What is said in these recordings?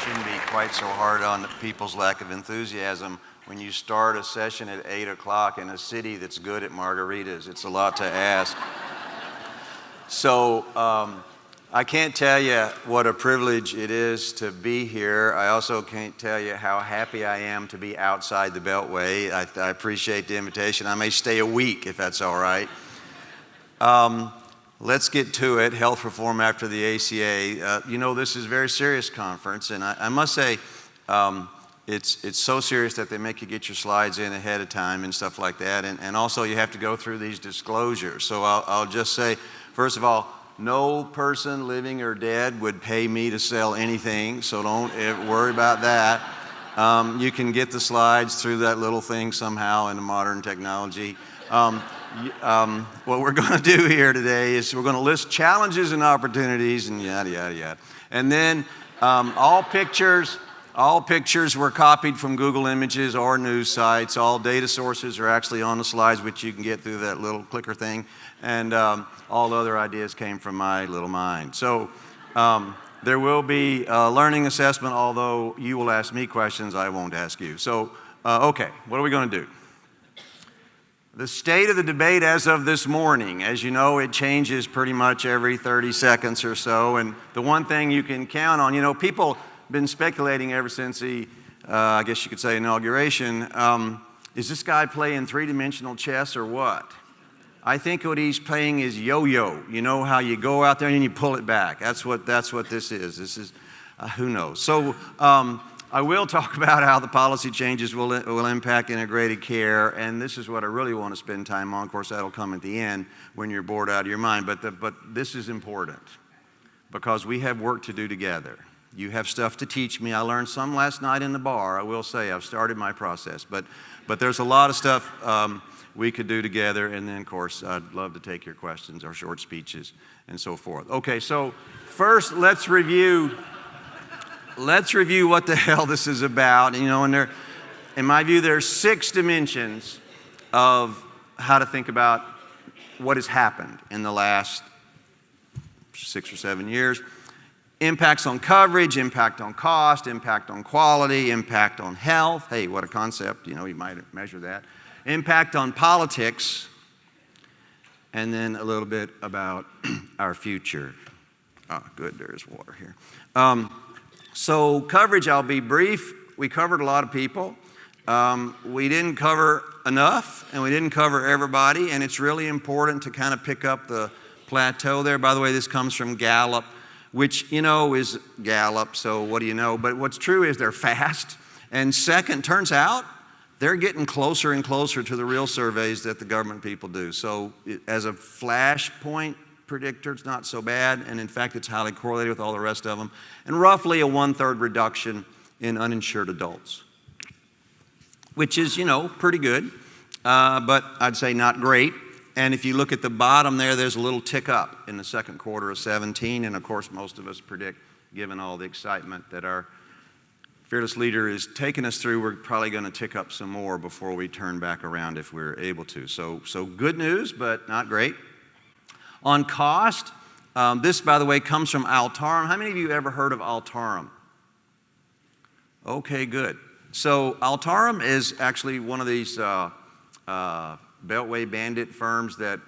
shouldn't be quite so hard on people's lack of enthusiasm when you start a session at 8 o'clock in a city that's good at margaritas. It's a lot to ask. So I can't tell you what a privilege it is to be here. I also can't tell you how happy I am to be outside the Beltway. I appreciate the invitation. I may stay a week if that's all right. Let's get to it, health reform after the ACA. You know, this is a very serious conference, and I must say, it's so serious that they make you get your slides in ahead of time and stuff like that, and also you have to go through these disclosures. So I'll just say, first of all, no person living or dead would pay me to sell anything, so don't worry about that. You can get the slides through that little thing somehow in the modern technology. What we're going to do here today is we're going to list challenges and opportunities and yada, yada, yada. And then all pictures were copied from Google Images or news sites. All data sources are actually on the slides, which you can get through that little clicker thing. And all the other ideas came from my little mind. So there will be a learning assessment, although you will ask me questions, I won't ask you. So, okay, what are we going to do? The state of the debate as of this morning, as you know, it changes pretty much every 30 seconds or so. And the one thing you can count on, you know, people have been speculating ever since the, I guess you could say, inauguration. Is this guy playing three-dimensional chess or what? I think what he's playing is yo-yo. You know how you go out there and you pull it back. That's what this is. This is, who knows? So I will talk about how the policy changes will impact integrated care, and this is what I really want to spend time on. Of course, that'll come at the end when you're bored out of your mind, but this is important because we have work to do together. You have stuff to teach me. I learned some last night in the bar. I will say I've started my process, but there's a lot of stuff we could do together, and then, of course, I'd love to take your questions or short speeches and so forth. Okay, so first, let's review what the hell this is about. You know, and in my view, there's 6 dimensions of how to think about what has happened in the last 6 or 7 years. Impacts on coverage, impact on cost, impact on quality, impact on health. Hey, what a concept, you know, you might measure that. Impact on politics, and then a little bit about our future. Oh, good, there's water here. So coverage, I'll be brief. We covered a lot of people. We didn't cover enough, and we didn't cover everybody, and it's really important to kind of pick up the plateau there. By the way, this comes from Gallup, which, you know, is Gallup, so what do you know? But what's true is they're fast. And second, turns out they're getting closer and closer to the real surveys that the government people do. So as a flashpoint predictor, it's not so bad, and in fact, it's highly correlated with all the rest of them, and roughly a 1/3 reduction in uninsured adults, which is, you know, pretty good, but I'd say not great. And if you look at the bottom there, there's a little tick up in the second quarter of 17, and of course, most of us predict, given all the excitement that our fearless leader is taking us through, we're probably going to tick up some more before we turn back around if we're able to. So good news, but not great. On cost, this, by the way, comes from Altarum. How many of you ever heard of Altarum? Okay, good. So Altarum is actually one of these Beltway bandit firms that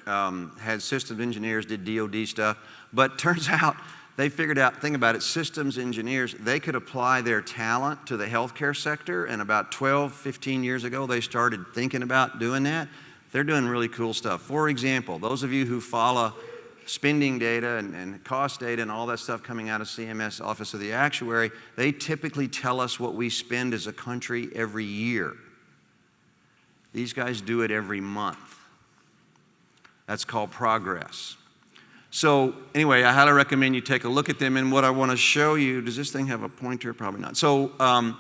had systems engineers, did DOD stuff, but turns out they figured out, think about it, systems engineers, they could apply their talent to the healthcare sector, and about 12, 15 years ago, they started thinking about doing that. They're doing really cool stuff. For example, those of you who follow spending data and cost data and all that stuff coming out of CMS, Office of the Actuary, they typically tell us what we spend as a country every year. These guys do it every month. That's called progress. So anyway, I highly recommend you take a look at them, and what I want to show you, does this thing have a pointer? Probably not. So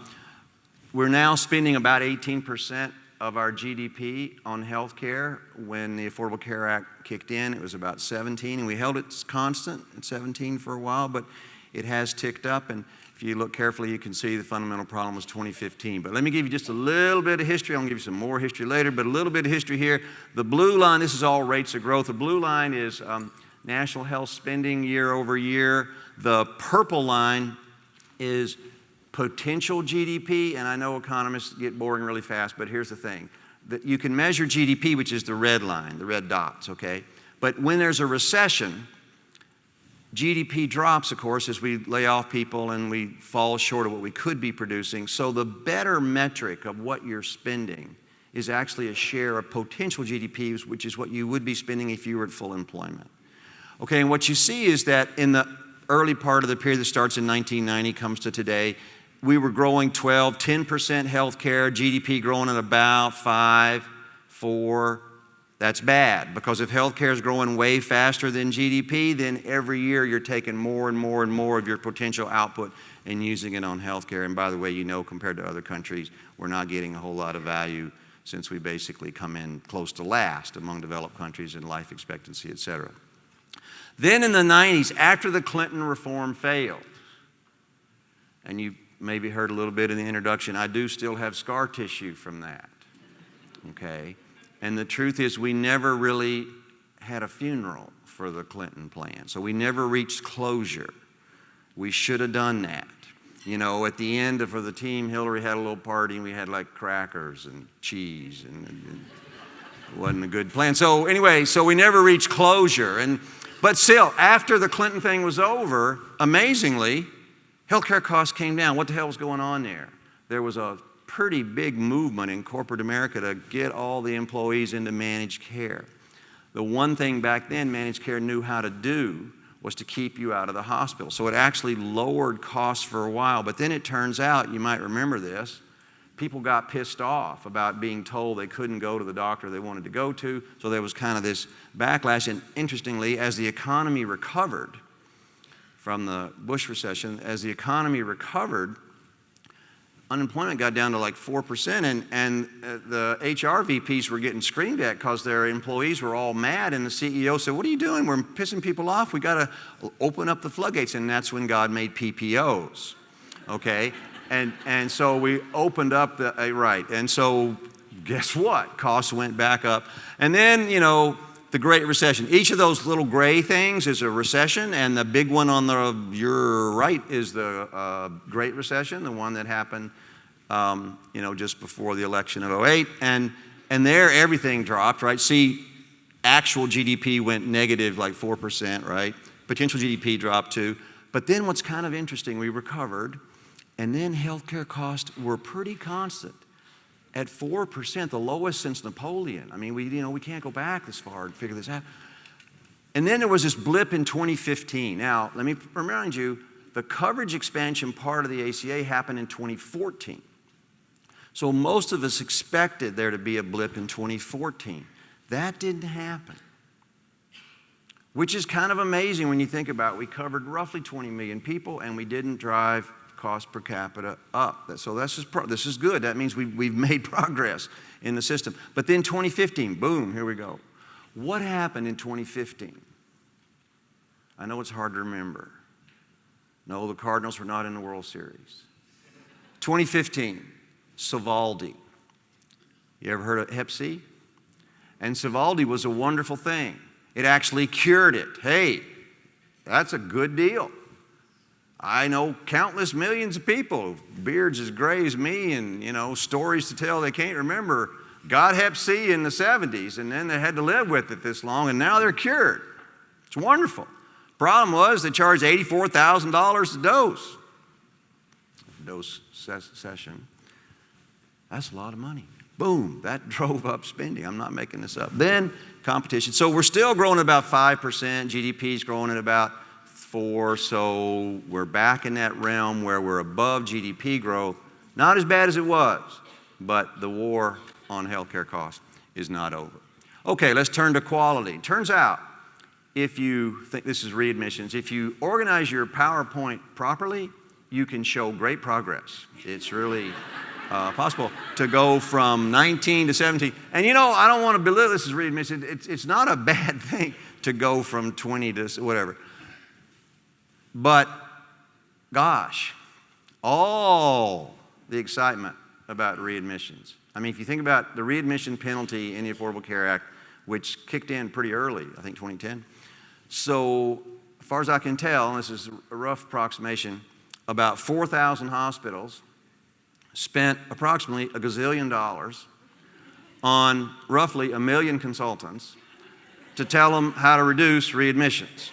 we're now spending about 18% of our GDP on health care. When the Affordable Care Act kicked in, it was about 17, and we held it constant at 17 for a while, but it has ticked up, and if you look carefully, you can see the fundamental problem was 2015. But let me give you just a little bit of history. I'm going to give you some more history later, but a little bit of history here. The blue line, this is all rates of growth. The blue line is national health spending year over year. The purple line is potential GDP, and I know economists get boring really fast, but here's the thing. That you can measure GDP, which is the red line, the red dots, okay? But when there's a recession, GDP drops, of course, as we lay off people and we fall short of what we could be producing. So the better metric of what you're spending is actually a share of potential GDP, which is what you would be spending if you were at full employment. Okay, and what you see is that in the early part of the period that starts in 1990, comes to today, we were growing 10% healthcare, GDP growing at about 5, 4. That's bad, because if healthcare is growing way faster than GDP, then every year you're taking more and more and more of your potential output and using it on healthcare. And by the way, you know, compared to other countries, we're not getting a whole lot of value, since we basically come in close to last among developed countries in life expectancy, et cetera. Then in the 90s, after the Clinton reform failed, and you maybe heard a little bit in the introduction, I do still have scar tissue from that, okay? And the truth is, we never really had a funeral for the Clinton plan. So we never reached closure. We should have done that. You know, at the end, for the team, Hillary had a little party, and we had like crackers and cheese, and it wasn't a good plan. So anyway, so we never reached closure. But still, after the Clinton thing was over, amazingly, healthcare costs came down. What the hell was going on there? There was a pretty big movement in corporate America to get all the employees into managed care. The one thing back then managed care knew how to do was to keep you out of the hospital. So it actually lowered costs for a while. But then it turns out, you might remember this, people got pissed off about being told they couldn't go to the doctor they wanted to go to. So there was kind of this backlash. And interestingly, as the economy recovered from the Bush recession, as the economy recovered, unemployment got down to like 4%, and the HR VPs were getting screamed at because their employees were all mad, and the CEO said, "What are you doing? We're pissing people off. We got to open up the floodgates." And that's when God made PPOs, okay? And so we opened up the, right, and so guess what? Costs went back up. And then, you know, the Great Recession. Each of those little gray things is a recession, and the big one on your right is the Great Recession, the one that happened, you know, just before the election of '08. And there, everything dropped, right? See, actual GDP went negative like 4%, right? Potential GDP dropped too. But then what's kind of interesting, we recovered, and then healthcare costs were pretty constant at 4%, the lowest since Napoleon. I mean, we can't go back this far and figure this out. And then there was this blip in 2015. Now, let me remind you, the coverage expansion part of the ACA happened in 2014. So most of us expected there to be a blip in 2014. That didn't happen, which is kind of amazing when you think about it. We covered roughly 20 million people, and we didn't drive cost per capita up. So this is good. That means we've made progress in the system. But then 2015, boom, here we go. What happened in 2015? I know it's hard to remember. No, the Cardinals were not in the World Series. 2015, Sovaldi. You ever heard of Hep C? And Sovaldi was a wonderful thing. It actually cured it. Hey, that's a good deal. I know countless millions of people, beards as gray as me, and, you know, stories to tell they can't remember, got Hep C in the 70s, and then they had to live with it this long, and now they're cured. It's wonderful. Problem was they charged $84,000 a dose session. That's a lot of money. Boom, that drove up spending. I'm not making this up. Then competition. So we're still growing at about 5%. GDP's growing at about 4%. So we're back in that realm where we're above GDP growth. Not as bad as it was, but the war on healthcare costs is not over. Okay, let's turn to quality. Turns out, if you think this is readmissions, if you organize your PowerPoint properly, you can show great progress. It's really possible to go from 19 to 17. And you know, I don't want to belittle this as readmissions. It's not a bad thing to go from 20 to whatever. But gosh, all the excitement about readmissions. I mean, if you think about the readmission penalty in the Affordable Care Act, which kicked in pretty early, I think 2010. So, as far as I can tell, and this is a rough approximation, about 4,000 hospitals spent approximately $1 gazillion on roughly 1 million consultants to tell them how to reduce readmissions,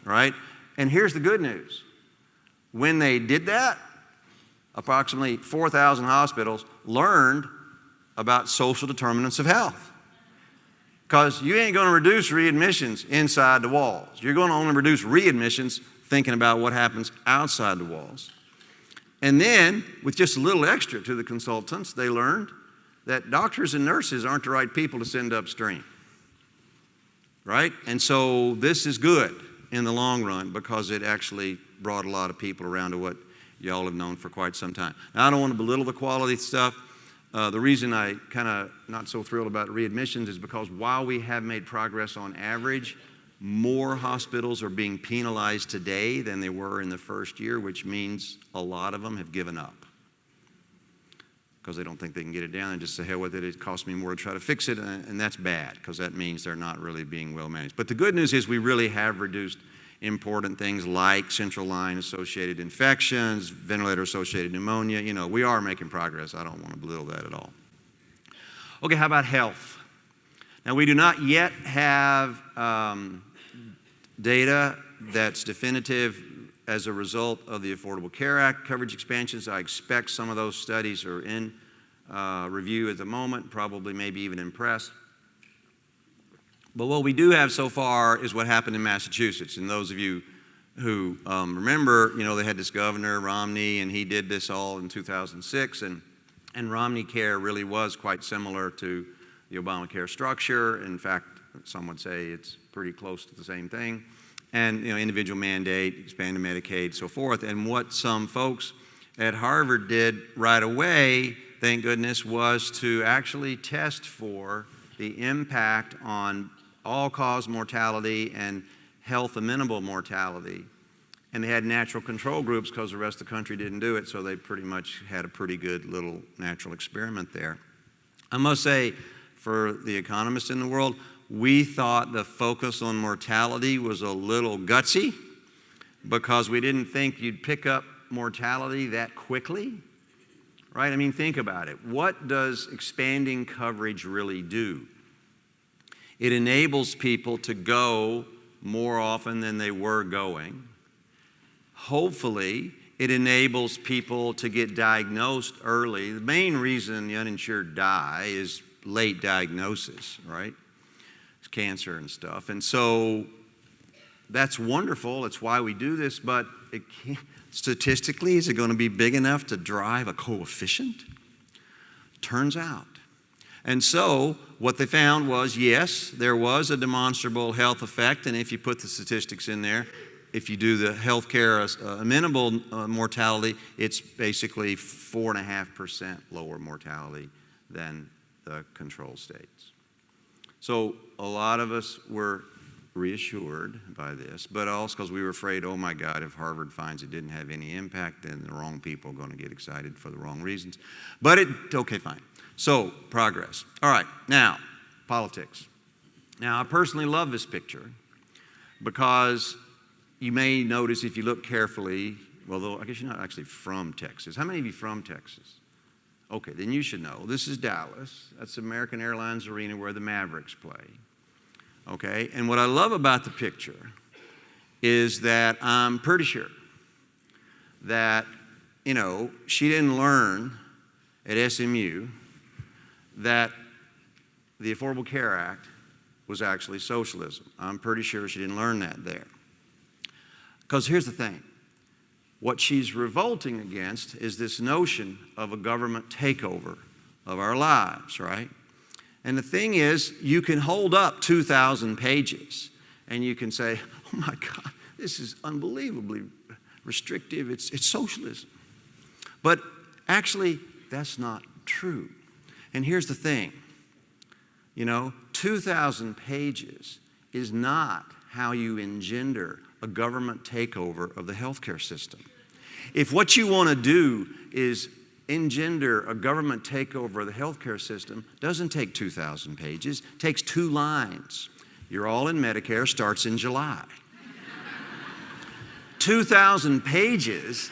right? And here's the good news. When they did that, approximately 4,000 hospitals learned about social determinants of health. Because you ain't going to reduce readmissions inside the walls. You're going to only reduce readmissions thinking about what happens outside the walls. And then, with just a little extra to the consultants, they learned that doctors and nurses aren't the right people to send upstream. Right? And so this is good in the long run because it actually brought a lot of people around to what y'all have known for quite some time. Now, I don't want to belittle the quality stuff. The reason I kind of not so thrilled about readmissions is because while we have made progress on average, more hospitals are being penalized today than they were in the first year, which means a lot of them have given up because they don't think they can get it down and just say, hell with it, it costs me more to try to fix it, and that's bad because that means they're not really being well managed. But the good news is we really have reduced important things like central line associated infections, ventilator associated pneumonia. You know, we are making progress. I don't want to belittle that at all. Okay, how about health? Now, we do not yet have data that's definitive as a result of the Affordable Care Act coverage expansions. I expect some of those studies are in review at the moment, probably maybe even in press. But what we do have so far is what happened in Massachusetts. And those of you who remember, you know, they had this governor, Romney, and he did this all in 2006. And Romneycare really was quite similar to the Obamacare structure. In fact, some would say it's pretty close to the same thing. And, you know, individual mandate, expanded Medicaid, so forth. And what some folks at Harvard did right away, thank goodness, was to actually test for the impact on all-cause mortality and health-amenable mortality. And they had natural control groups because the rest of the country didn't do it, so they pretty much had a pretty good little natural experiment there. I must say, for the economists in the world, we thought the focus on mortality was a little gutsy because we didn't think you'd pick up mortality that quickly, right? I mean, think about it. What does expanding coverage really do? It enables people to go more often than they were going. Hopefully, it enables people to get diagnosed early. The main reason the uninsured die is late diagnosis, right? It's cancer and stuff. And so that's wonderful. It's why we do this, but statistically, is it going to be big enough to drive a coefficient? Turns out. And so what they found was, yes, there was a demonstrable health effect, and if you put the statistics in there, if you do the healthcare amenable mortality, it's basically 4.5% lower mortality than the control states. So a lot of us were reassured by this, but also because we were afraid, oh my God, if Harvard finds it didn't have any impact, then the wrong people are going to get excited for the wrong reasons. But okay, fine. So, progress. All right, now, politics. Now, I personally love this picture because you may notice if you look carefully, although I guess you're not actually from Texas. How many of you from Texas? Okay, then you should know. This is Dallas. That's American Airlines Arena where the Mavericks play. Okay, and what I love about the picture is that I'm pretty sure that, you know, she didn't learn at SMU that the Affordable Care Act was actually socialism. I'm pretty sure she didn't learn that there. Because here's the thing. What she's revolting against is this notion of a government takeover of our lives, right? And the thing is, you can hold up 2,000 pages and you can say, oh my God, this is unbelievably restrictive. It's socialism. But actually, that's not true. And here's the thing. You know, 2,000 pages is not how you engender a government takeover of the healthcare system. If what you want to do is engender a government takeover of the healthcare system, doesn't take 2,000 pages, takes 2 lines. You're all in Medicare, starts in July. 2,000 pages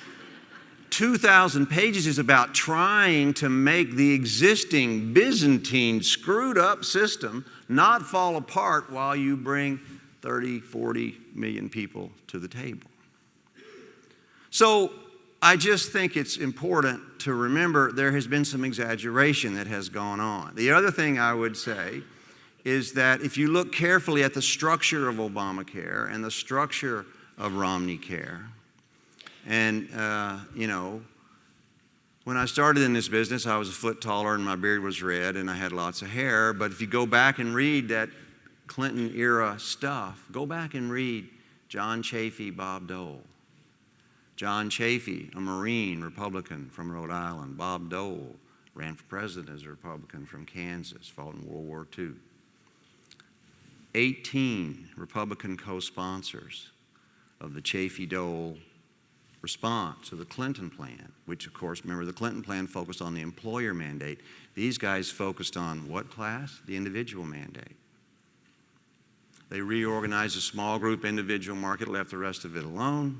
2,000 pages is about trying to make the existing Byzantine screwed up system not fall apart while you bring 30, 40 million people to the table. So I just think it's important to remember there has been some exaggeration that has gone on. The other thing I would say is that if you look carefully at the structure of Obamacare and the structure of Romneycare, and, when I started in this business, I was a foot taller and my beard was red and I had lots of hair. But if you go back and read that Clinton era stuff, go back and read John Chafee, Bob Dole. John Chafee, a Marine Republican from Rhode Island. Bob Dole ran for president as a Republican from Kansas, fought in World War II. 18 Republican co-sponsors of the Chafee-Dole response to the Clinton plan, which of course, remember the Clinton plan focused on the employer mandate. These guys focused on what class? The individual mandate. They reorganized a small group individual market, left the rest of it alone,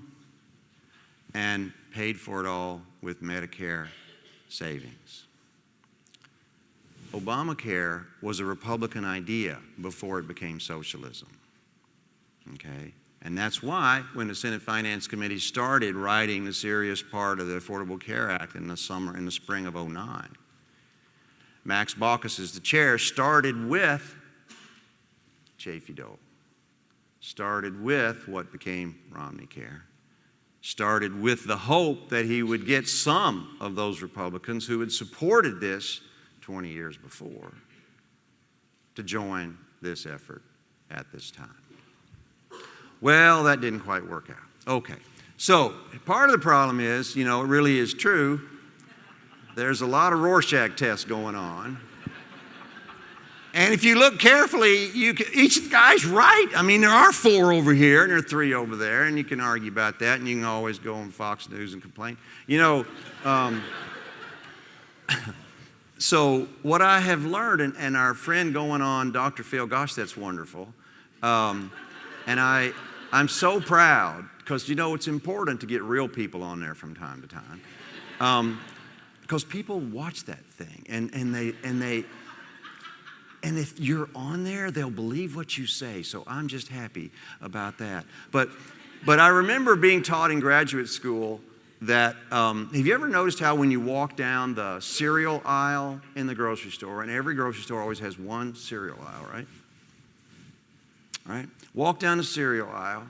and paid for it all with Medicare savings. Obamacare was a Republican idea before it became socialism. Okay? And that's why when the Senate Finance Committee started writing the serious part of the Affordable Care Act in the spring of '09, Max Baucus, as the chair, started with Chafee-Dole, started with what became Romneycare, started with the hope that he would get some of those Republicans who had supported this 20 years before to join this effort at this time. Well, that didn't quite work out. Okay, so part of the problem is, it really is true, there's a lot of Rorschach tests going on. And if you look carefully, each guy's right. I mean, there are 4 over here and there are 3 over there, and you can argue about that, and you can always go on Fox News and complain. So what I have learned, and our friend going on, Dr. Phil, gosh, that's wonderful. And I'm so proud, because it's important to get real people on there from time to time. Because people watch that thing, and if you're on there, they'll believe what you say. So I'm just happy about that. But I remember being taught in graduate school that, have you ever noticed how when you walk down the cereal aisle in the grocery store, and every grocery store always has one cereal aisle, right? Right? Walk down the cereal aisle,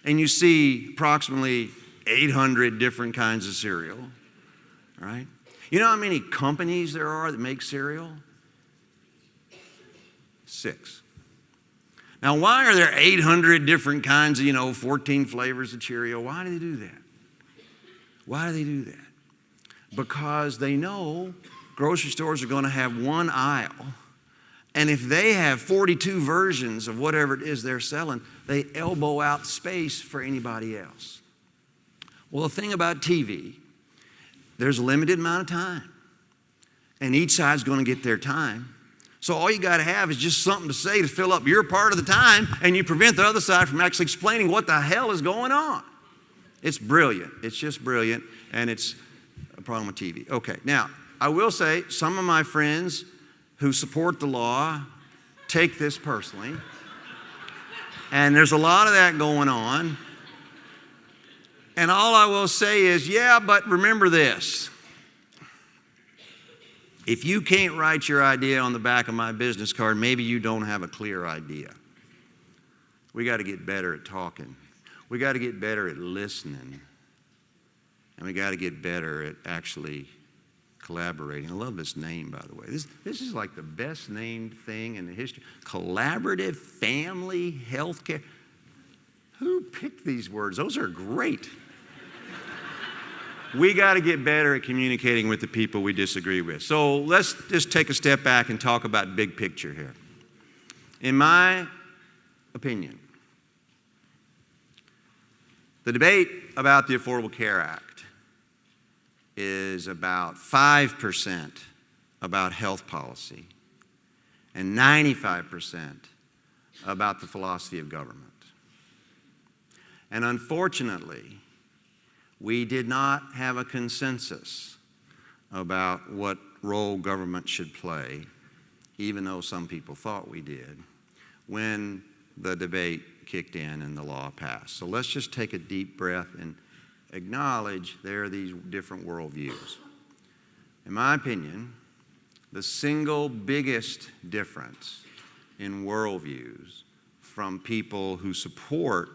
and you see approximately 800 different kinds of cereal, right? You know how many companies there are that make cereal? 6. Now, why are there 800 different kinds of, 14 flavors of Cheerio? Why do they do that? Why do they do that? Because they know grocery stores are going to have one aisle. And if they have 42 versions of whatever it is they're selling, they elbow out space for anybody else. Well, the thing about TV, there's a limited amount of time. And each side's going to get their time. So all you got to have is just something to say to fill up your part of the time, and you prevent the other side from actually explaining what the hell is going on. It's brilliant. It's just brilliant, and it's a problem with TV. Okay, now, I will say some of my friends who support the law take this personally, and there's a lot of that going on. And all I will say is, yeah, but remember this. If you can't write your idea on the back of my business card, maybe you don't have a clear idea. We got to get better at talking. We got to get better at listening. And we got to get better at actually collaborating. I love this name, by the way. This is like the best named thing in the history. Collaborative family health care. Who picked these words? Those are great. We got to get better at communicating with the people we disagree with. So let's just take a step back and talk about big picture here. In my opinion, the debate about the Affordable Care Act is about 5% about health policy and 95% about the philosophy of government. And unfortunately, we did not have a consensus about what role government should play, even though some people thought we did, when the debate kicked in and the law passed. So let's just take a deep breath and acknowledge there are these different worldviews. In my opinion, the single biggest difference in worldviews from people who support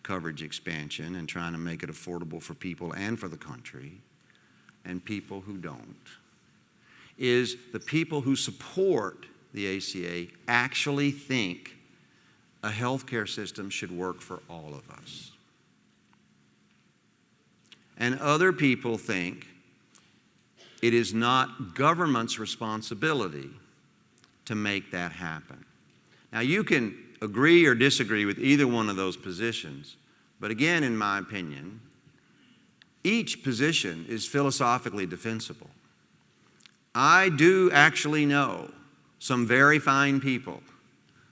coverage expansion and trying to make it affordable for people and for the country, and people who don't, is the people who support the ACA actually think a healthcare system should work for all of us. And other people think it is not government's responsibility to make that happen. Now, you can agree or disagree with either one of those positions, but again, in my opinion, each position is philosophically defensible. I do actually know some very fine people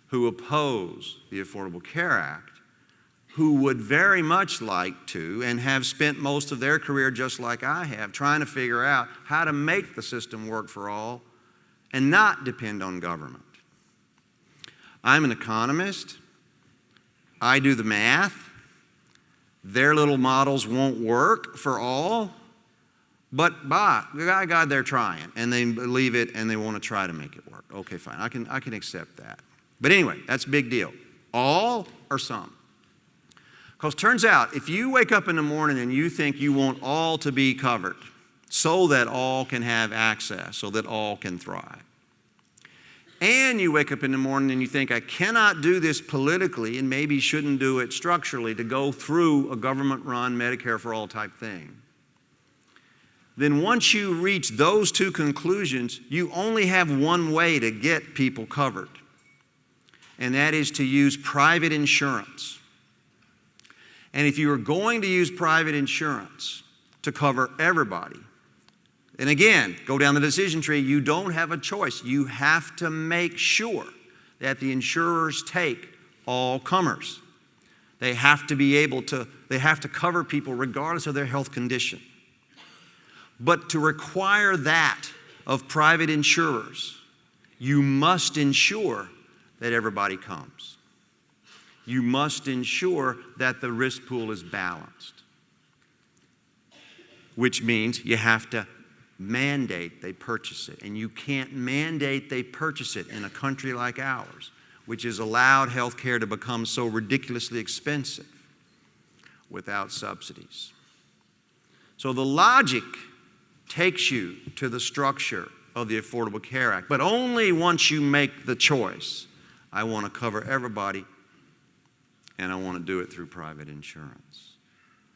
who oppose the Affordable Care Act, who would very much like to and have spent most of their career just like I have, trying to figure out how to make the system work for all and not depend on government. I'm an economist. I do the math. Their little models won't work for all, but by God, they're trying, and they believe it, and they want to try to make it work. Okay, fine. I can accept that. But anyway, that's a big deal. All or some? Because turns out, if you wake up in the morning and you think you want all to be covered so that all can have access, so that all can thrive, and you wake up in the morning and you think, I cannot do this politically and maybe shouldn't do it structurally to go through a government-run Medicare for all type thing, then once you reach those two conclusions, you only have one way to get people covered, and that is to use private insurance. And if you are going to use private insurance to cover everybody, and again, go down the decision tree, you don't have a choice. You have to make sure that the insurers take all comers. They have to cover people regardless of their health condition. But to require that of private insurers, you must ensure that everybody comes. You must ensure that the risk pool is balanced, which means you have to mandate they purchase it. And you can't mandate they purchase it in a country like ours, which has allowed health care to become so ridiculously expensive without subsidies. So the logic takes you to the structure of the Affordable Care Act, but only once you make the choice, I want to cover everybody and I want to do it through private insurance.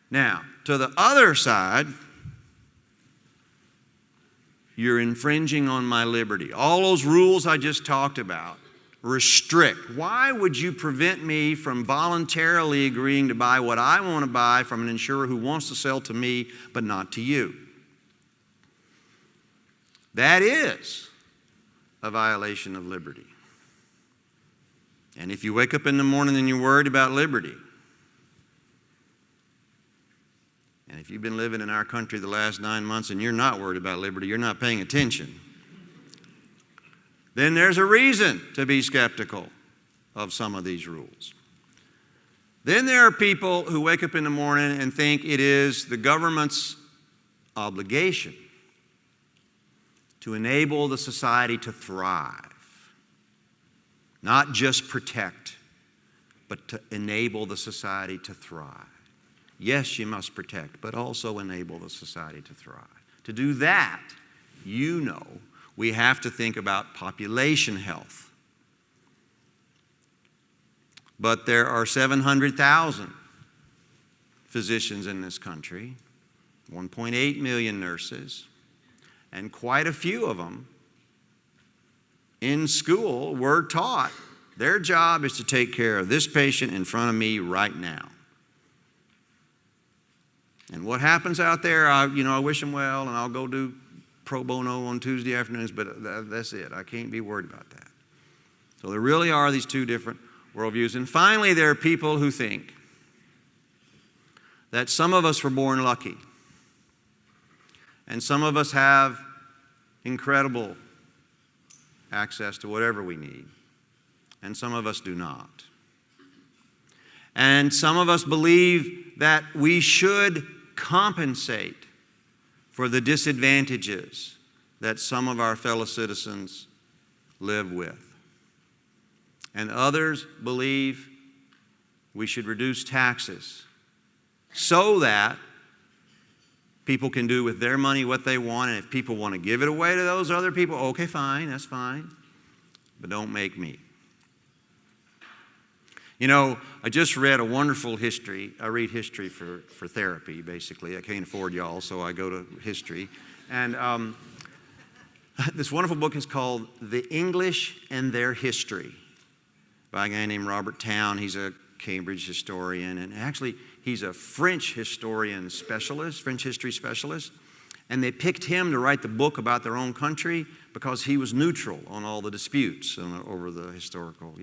Now, to the other side, you're infringing on my liberty. All those rules I just talked about restrict. Why would you prevent me from voluntarily agreeing to buy what I want to buy from an insurer who wants to sell to me but not to you? That is a violation of liberty. And if you wake up in the morning and you're worried about liberty, and if you've been living in our country the last 9 months and you're not worried about liberty, you're not paying attention, then there's a reason to be skeptical of some of these rules. Then there are people who wake up in the morning and think it is the government's obligation to enable the society to thrive. Not just protect, but to enable the society to thrive. Yes, you must protect, but also enable the society to thrive. To do that, we have to think about population health. But there are 700,000 physicians in this country, 1.8 million nurses, and quite a few of them in school were taught their job is to take care of this patient in front of me right now. And what happens out there, I wish them well, and I'll go do pro bono on Tuesday afternoons, but that's it. I can't be worried about that. So there really are these two different worldviews. And finally, there are people who think that some of us were born lucky, and some of us have incredible access to whatever we need, and some of us do not. And some of us believe that we should compensate for the disadvantages that some of our fellow citizens live with. And others believe we should reduce taxes so that people can do with their money what they want, and if people want to give it away to those other people, okay, fine, that's fine, but don't make me. You know, I just read a wonderful history. I read history for therapy, basically. I can't afford y'all, so I go to history. And this wonderful book is called The English and Their History by a guy named Robert Town. He's a Cambridge historian, and actually he's a French historian specialist, French history specialist. And they picked him to write the book about their own country because he was neutral on all the disputes over the historical,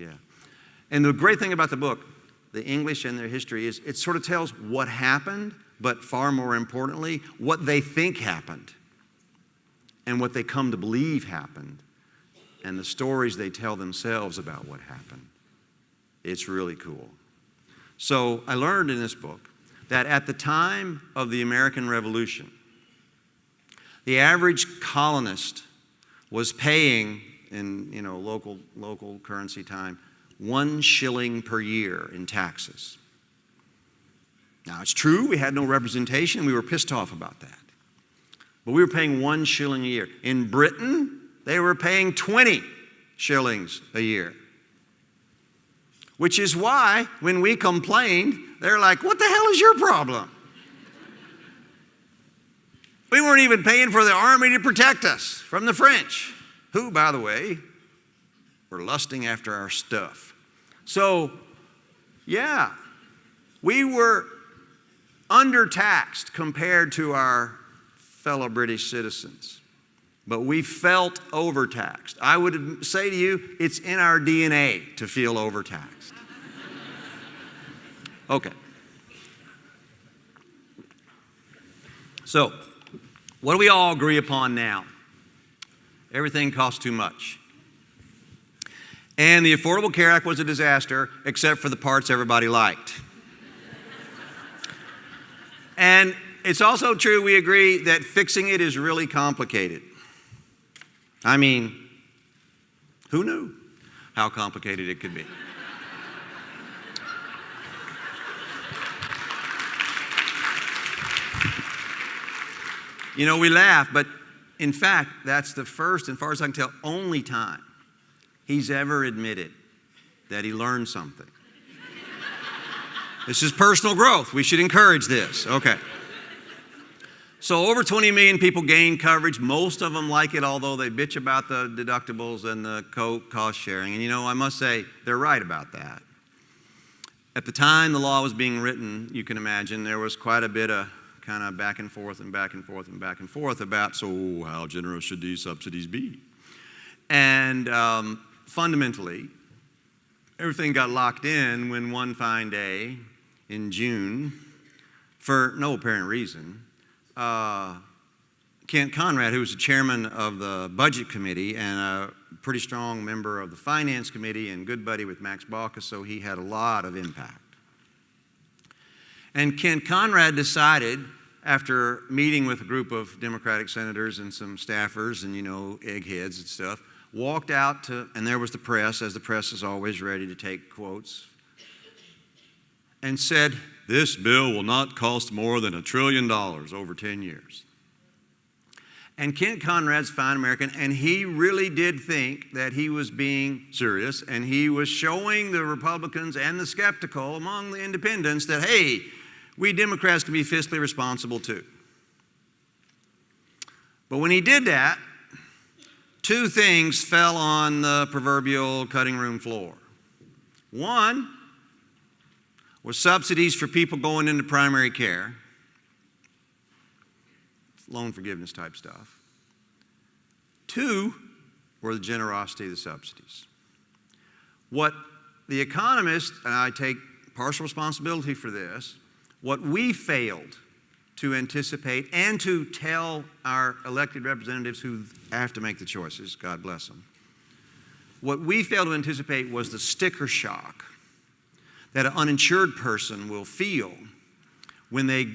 And the great thing about the book, The English and Their History, is it sort of tells what happened, but far more importantly, what they think happened and what they come to believe happened and the stories they tell themselves about what happened. It's really cool. So I learned in this book that at the time of the American Revolution, the average colonist was paying in local currency time 1 shilling per year in taxes. Now, it's true, we had no representation. We were pissed off about that. But we were paying 1 shilling a year. In Britain, they were paying 20 shillings a year. Which is why, when we complained, they're like, what the hell is your problem? We weren't even paying for the army to protect us from the French, who, by the way, were lusting after our stuff. So, we were undertaxed compared to our fellow British citizens, but we felt overtaxed. I would say to you, it's in our DNA to feel overtaxed. Okay. So, what do we all agree upon now? Everything costs too much. And the Affordable Care Act was a disaster, except for the parts everybody liked. And it's also true, we agree, that fixing it is really complicated. I mean, who knew how complicated it could be? You know, we laugh, but in fact, that's the first, and as far as I can tell, only time he's ever admitted that he learned something. This is personal growth. We should encourage this. Okay. So over 20 million people gain coverage. Most of them like it, although they bitch about the deductibles and the cost sharing. And I must say, they're right about that. At the time the law was being written, you can imagine, there was quite a bit of kind of back and forth and back and forth and back and forth about, so how generous should these subsidies be? And fundamentally, everything got locked in when one fine day in June, for no apparent reason, Kent Conrad, who was the chairman of the Budget Committee and a pretty strong member of the Finance Committee and good buddy with Max Baucus, so he had a lot of impact. And Kent Conrad decided, after meeting with a group of Democratic senators and some staffers and, eggheads and stuff, walked out to, and there was the press, as the press is always ready to take quotes, and said, this bill will not cost more than $1 trillion over 10 years. And Kent Conrad's a fine American, and he really did think that he was being serious, and he was showing the Republicans and the skeptical among the independents that, hey, we Democrats can be fiscally responsible too. But when he did that, two things fell on the proverbial cutting room floor. One was subsidies for people going into primary care, loan forgiveness type stuff. Two were the generosity of the subsidies. What the economists, and I take partial responsibility for this, What we failed to anticipate and to tell our elected representatives who have to make the choices, God bless them, what we failed to anticipate was the sticker shock that an uninsured person will feel when they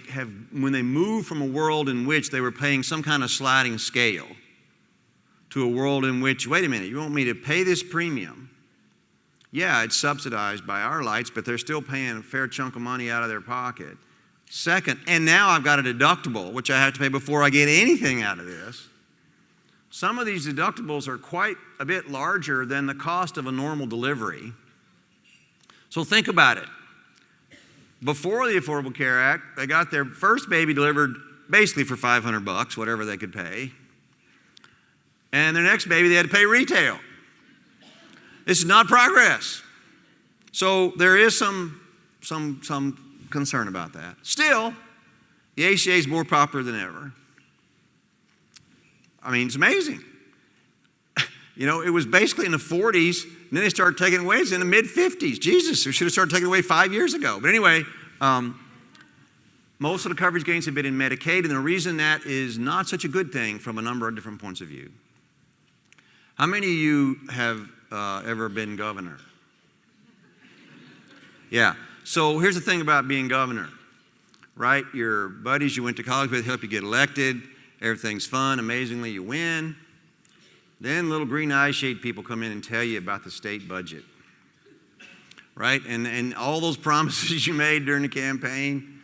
move from a world in which they were paying some kind of sliding scale to a world in which, wait a minute, you want me to pay this premium? Yeah, it's subsidized by our lights, but they're still paying a fair chunk of money out of their pocket. Second, and now I've got a deductible, which I have to pay before I get anything out of this. Some of these deductibles are quite a bit larger than the cost of a normal delivery. So think about it. Before the Affordable Care Act, they got their first baby delivered basically for $500, whatever they could pay. And their next baby, they had to pay retail. This is not progress. So there is some concern about that. Still, the ACA is more popular than ever. I mean, it's amazing. You know, it was basically in the 40s, and then they started taking it away. It's in the mid-50s. Jesus, we should have started taking it away 5 years ago. But anyway, most of the coverage gains have been in Medicaid, and the reason that is not such a good thing from a number of different points of view. How many of you have ever been governor? Yeah. So here's the thing about being governor, right? Your buddies you went to college with help you get elected. Everything's fun. Amazingly, you win. Then little green eye shade people come in and tell you about the state budget, right? And all those promises you made during the campaign,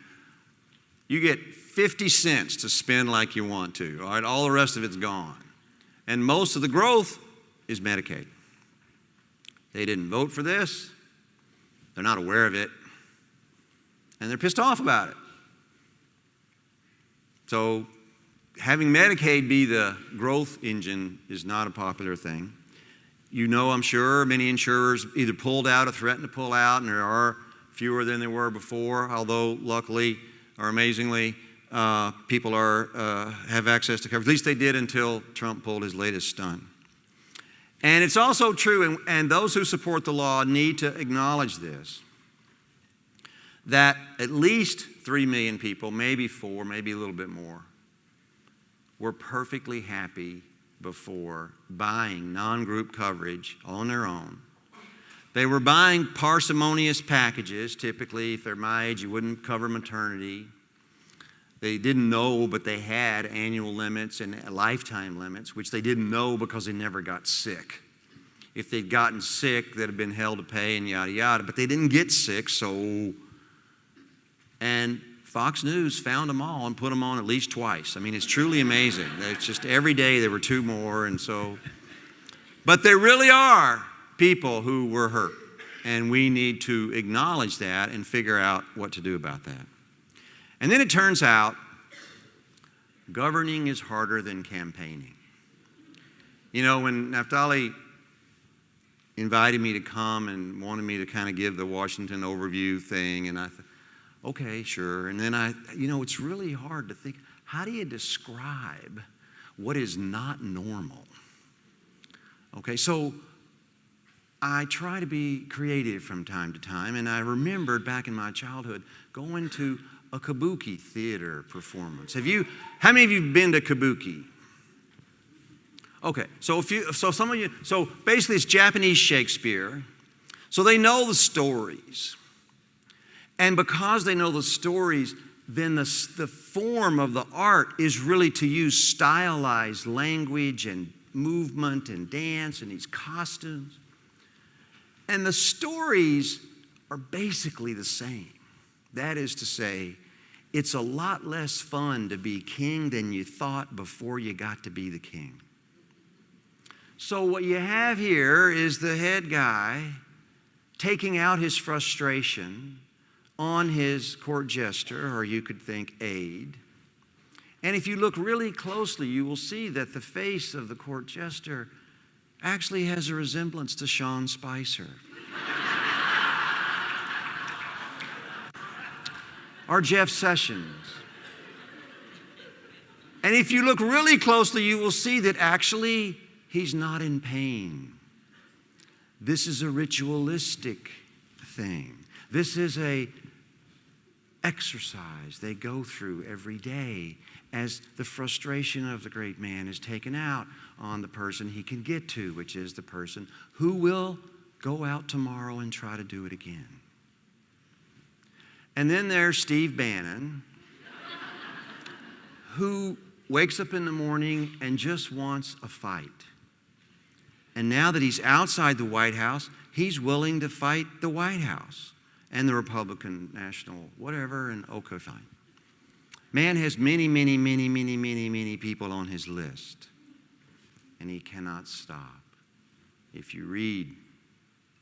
you get 50 cents to spend like you want to, all right? All the rest of it's gone. And most of the growth is Medicaid. They didn't vote for this. They're not aware of it. And they're pissed off about it. So having Medicaid be the growth engine is not a popular thing. You know, I'm sure many insurers either pulled out or threatened to pull out, and there are fewer than there were before, although luckily or amazingly, people have access to coverage. At least they did until Trump pulled his latest stunt. And it's also true, and those who support the law need to acknowledge this, that at least 3 million people, maybe 4, maybe a little bit more, were perfectly happy before buying non-group coverage on their own. They were buying parsimonious packages. Typically, if they're my age, you wouldn't cover maternity. They didn't know, but they had annual limits and lifetime limits, which they didn't know because they never got sick. If they'd gotten sick, they'd have been held to pay and yada, yada. But they didn't get sick, so... And Fox News found them all and put them on at least twice. I mean, it's truly amazing. It's just every day there were 2 more, and so... But there really are people who were hurt, and we need to acknowledge that and figure out what to do about that. And then it turns out governing is harder than campaigning. You know, when Naftali invited me to come and wanted me to kind of give the Washington overview thing, and I thought, okay, sure. And then it's really hard to think, how do you describe what is not normal? Okay, so I try to be creative from time to time, and I remembered back in my childhood going to a kabuki theater performance. How many of you have been to kabuki? Okay, so some of you, so basically it's Japanese Shakespeare. So they know the stories. And because they know the stories, then the form of the art is really to use stylized language and movement and dance and these costumes. And the stories are basically the same. That is to say, it's a lot less fun to be king than you thought before you got to be the king. So what you have here is the head guy taking out his frustration on his court jester, or you could think aide. And if you look really closely, you will see that the face of the court jester actually has a resemblance to Sean Spicer. Or Jeff Sessions. And if you look really closely, you will see that actually he's not in pain. This is a ritualistic thing. This is a exercise they go through every day as the frustration of the great man is taken out on the person he can get to, which is the person who will go out tomorrow and try to do it again. And then there's Steve Bannon, who wakes up in the morning and just wants a fight. And now that he's outside the White House, he's willing to fight the White House and the Republican National whatever, and okay, fine. Man has many people on his list, and he cannot stop. If you read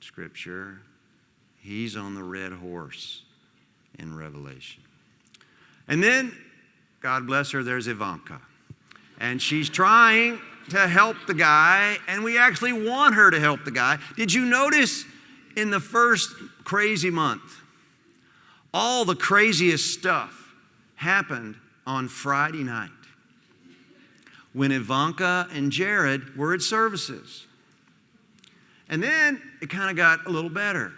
Scripture, he's on the red horse in Revelation. And then, God bless her, there's Ivanka. And she's trying to help the guy, and we actually want her to help the guy. Did you notice in the first crazy month, all the craziest stuff happened on Friday night when Ivanka and Jared were at services. And then it kind of got a little better.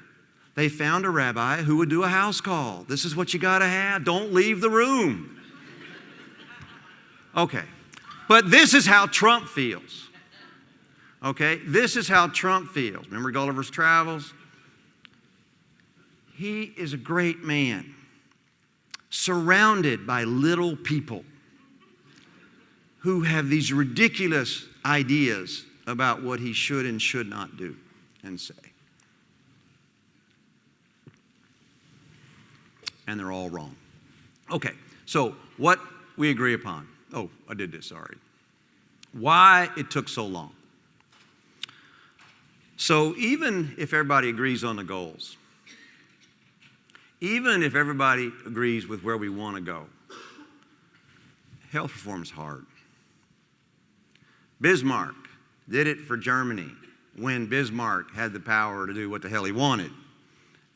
They found a rabbi who would do a house call. This is what you got to have. Don't leave the room. Okay. But this is how Trump feels. Okay? This is how Trump feels. Remember Gulliver's Travels? He is a great man, surrounded by little people who have these ridiculous ideas about what he should and should not do and say. And they're all wrong. Okay, so what we agree upon. Oh, I did this already. Why it took so long. So even if everybody agrees on the goals, even if everybody agrees with where we want to go, health reform is hard. Bismarck did it for Germany when Bismarck had the power to do what the hell he wanted.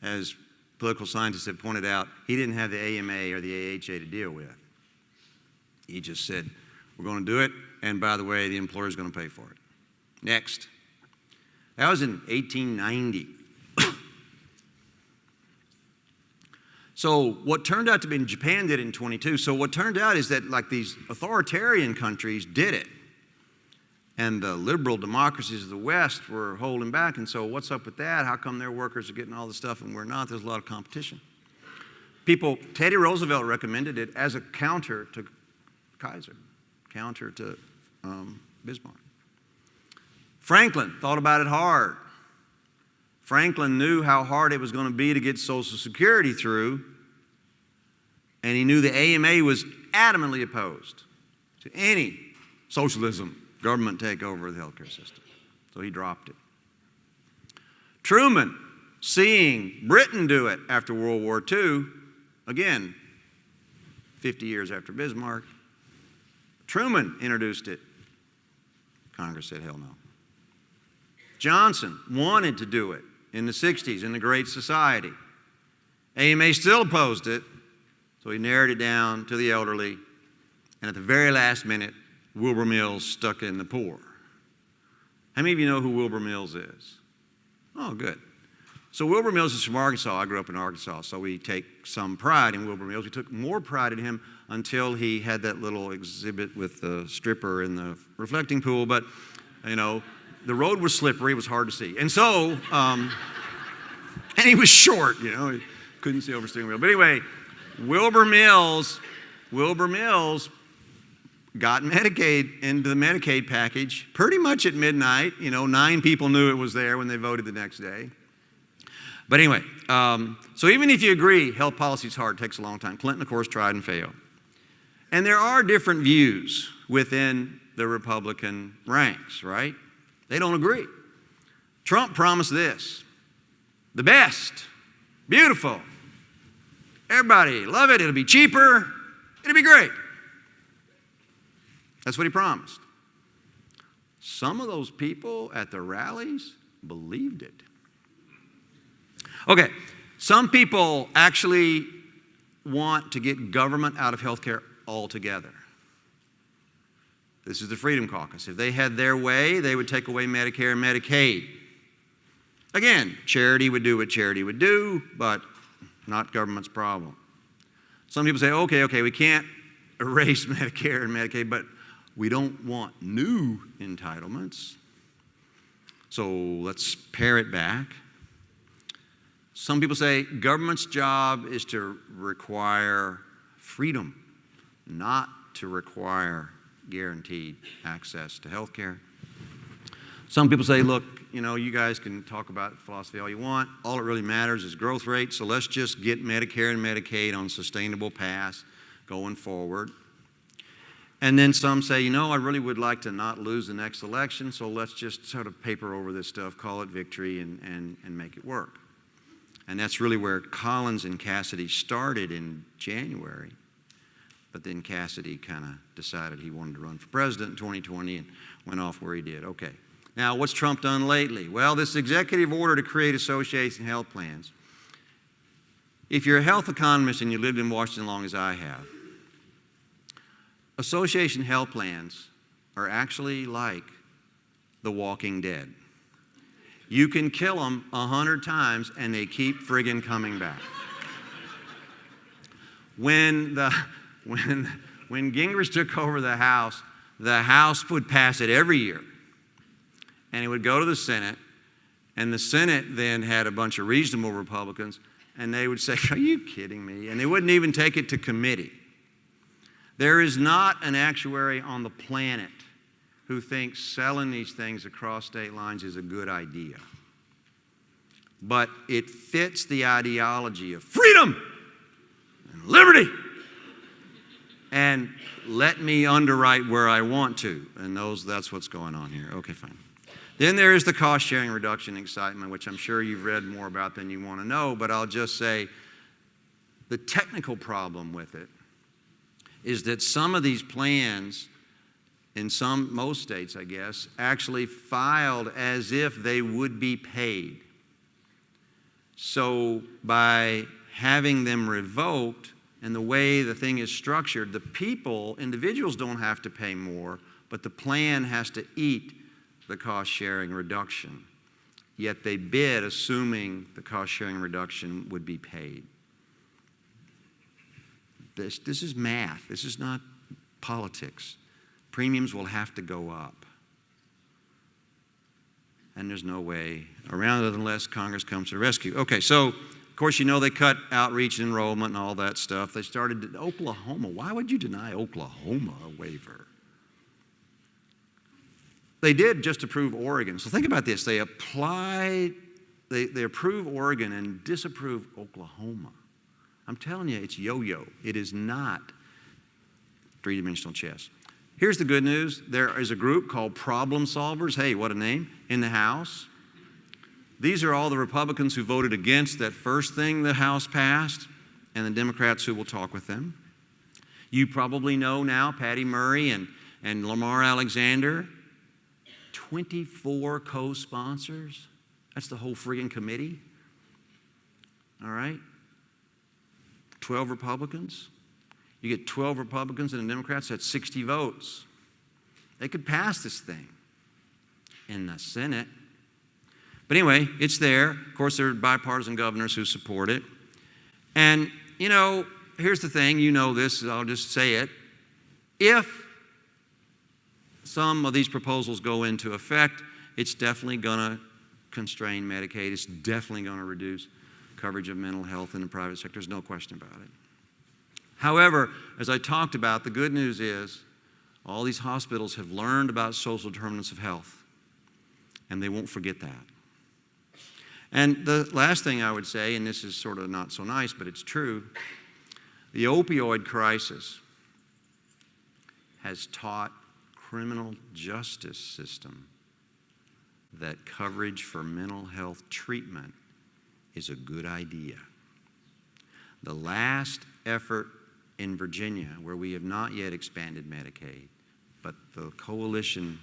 As political scientists have pointed out, he didn't have the AMA or the AHA to deal with. He just said, we're going to do it, and by the way, the employer's going to pay for it. Next. That was in 1890. So what turned out to be, Japan did it in 22. So what turned out is that like these authoritarian countries did it. And the liberal democracies of the West were holding back. And so what's up with that? How come their workers are getting all this stuff and we're not? There's a lot of competition. Teddy Roosevelt recommended it as a counter to Kaiser, counter to Bismarck. Franklin thought about it hard. Franklin knew how hard it was going to be to get Social Security through, and he knew the AMA was adamantly opposed to any socialism, government takeover of the healthcare system. So he dropped it. Truman, seeing Britain do it after World War II, again, 50 years after Bismarck, Truman introduced it. Congress said, hell no. Johnson wanted to do it in the 60s in the Great Society. AMA still opposed it, so he narrowed it down to the elderly, and at the very last minute, Wilbur Mills stuck in the poor. How many of you know who Wilbur Mills is? Oh, good. So Wilbur Mills is from Arkansas. I grew up in Arkansas, so we take some pride in Wilbur Mills. We took more pride in him until he had that little exhibit with the stripper in the reflecting pool, but, you know, the road was slippery, it was hard to see. And so, and he was short, you know, he couldn't see over steering wheel. But anyway, Wilbur Mills got Medicaid into the Medicaid package pretty much at midnight. You know, 9 people knew it was there when they voted the next day. But anyway, so even if you agree health policy is hard, it takes a long time. Clinton, of course, tried and failed. And there are different views within the Republican ranks, right? They don't agree. Trump promised this, the best, beautiful, everybody love it, it'll be cheaper, it'll be great. That's what he promised. Some of those people at the rallies believed it. Okay, some people actually want to get government out of healthcare altogether. This is the Freedom Caucus. If they had their way, they would take away Medicare and Medicaid. Again, charity would do what charity would do, but not government's problem. Some people say, okay, we can't erase Medicare and Medicaid, but we don't want new entitlements. So let's pare it back. Some people say government's job is to require freedom, not to require guaranteed access to health care. Some people say, look, you guys can talk about philosophy all you want. All it really matters is growth rate, so let's just get Medicare and Medicaid on sustainable paths going forward. And then some say, I really would like to not lose the next election, so let's just sort of paper over this stuff, call it victory, and make it work. And that's really where Collins and Cassidy started in January. But then Cassidy kind of decided he wanted to run for president in 2020 and went off where he did. Okay. Now, what's Trump done lately? Well, this executive order to create association health plans. If you're a health economist and you lived in Washington as long as I have, association health plans are actually like The Walking Dead. You can kill them 100 times and they keep friggin' coming back. When Gingrich took over the House would pass it every year. And it would go to the Senate, and the Senate then had a bunch of reasonable Republicans, and they would say, are you kidding me? And they wouldn't even take it to committee. There is not an actuary on the planet who thinks selling these things across state lines is a good idea. But it fits the ideology of freedom and liberty. And let me underwrite where I want to. And that's what's going on here. Okay, fine. Then there is the cost-sharing reduction excitement, which I'm sure you've read more about than you want to know, but I'll just say the technical problem with it is that some of these plans, in most states, I guess, actually filed as if they would be paid. So by having them revoked and the way the thing is structured, individuals don't have to pay more, but the plan has to eat the cost-sharing reduction. Yet they bid assuming the cost-sharing reduction would be paid. This is math. This is not politics. Premiums will have to go up. And there's no way around it unless Congress comes to the rescue. Okay, so, of course, they cut outreach and enrollment and all that stuff. They started Oklahoma. Why would you deny Oklahoma a waiver? They did just approve Oregon. So think about this. They approve Oregon and disapprove Oklahoma. I'm telling you, it's yo-yo. It is not three-dimensional chess. Here's the good news. There is a group called Problem Solvers. Hey, what a name. In the House. These are all the Republicans who voted against that first thing the House passed and the Democrats who will talk with them. You probably know now Patty Murray and Lamar Alexander. 24 co-sponsors. That's the whole friggin' committee. All right? 12 Republicans. You get 12 Republicans and the Democrats, that's 60 votes. They could pass this thing in the Senate. But anyway, it's there. Of course, there are bipartisan governors who support it. And, here's the thing. You know this, I'll just say it. If some of these proposals go into effect, it's definitely going to constrain Medicaid. It's definitely going to reduce coverage of mental health in the private sector. There's no question about it. However, as I talked about, the good news is all these hospitals have learned about social determinants of health, and they won't forget that. And the last thing I would say, and this is sort of not so nice, but it's true, the opioid crisis has taught criminal justice system that coverage for mental health treatment is a good idea. The last effort in Virginia, where we have not yet expanded Medicaid, but the coalition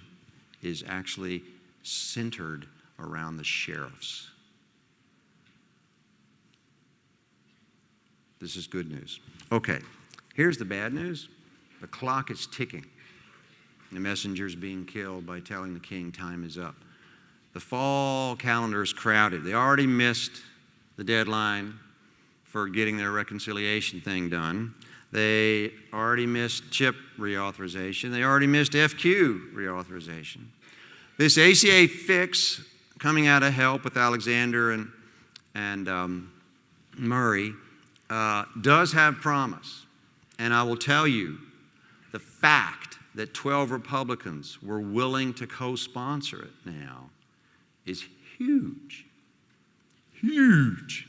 is actually centered around the sheriffs. This is good news. Okay, here's the bad news. The clock is ticking. The messenger's being killed by telling the king time is up. The fall calendar is crowded. They already missed the deadline for getting their reconciliation thing done. They already missed CHIP reauthorization. They already missed FQ reauthorization. This ACA fix coming out of help with Alexander and Murray does have promise. And I will tell you, the fact that 12 Republicans were willing to co-sponsor it now is huge. Huge.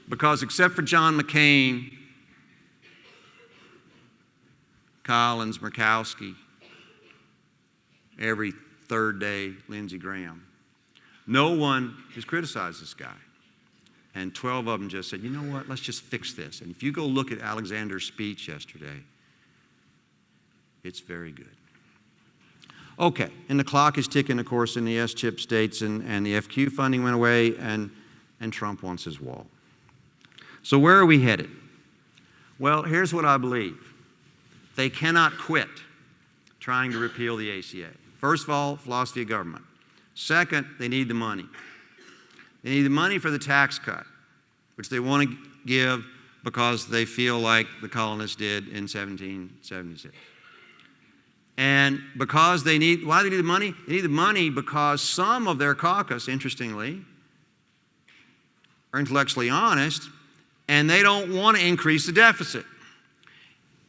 Because except for John McCain, Collins, Murkowski, every third day, Lindsey Graham, no one has criticized this guy. And 12 of them just said, you know what, let's just fix this. And if you go look at Alexander's speech yesterday, it's very good. Okay, and the clock is ticking, of course, in the S-chip states, and the FQ funding went away, and Trump wants his wall. So where are we headed? Well, here's what I believe. They cannot quit trying to repeal the ACA. First of all, philosophy of government. Second, they need the money. They need the money for the tax cut, which they want to give because they feel like the colonists did in 1776. And because they need, why do they need the money? They need the money because some of their caucus, interestingly, are intellectually honest, and they don't want to increase the deficit.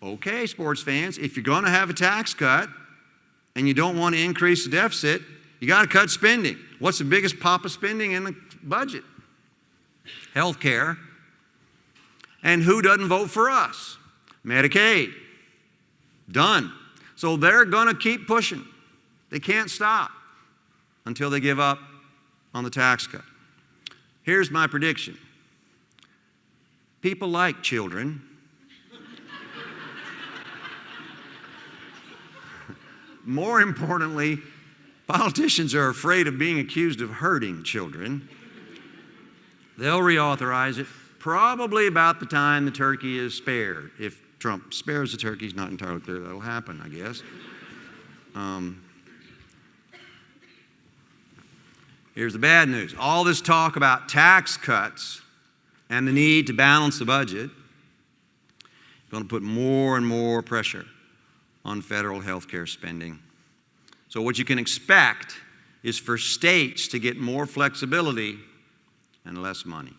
Okay, sports fans, if you're going to have a tax cut and you don't want to increase the deficit, you got to cut spending. What's the biggest pop of spending in the budget? Health care. And who doesn't vote for us? Medicaid. Done. So they're going to keep pushing. They can't stop until they give up on the tax cut. Here's my prediction. People like children. More importantly, politicians are afraid of being accused of hurting children. They'll reauthorize it probably about the time the turkey is spared. If Trump spares the turkey, it's not entirely clear that'll happen, I guess. Here's the bad news. All this talk about tax cuts and the need to balance the budget is going to put more and more pressure on federal health care spending. So what you can expect is for states to get more flexibility and less money.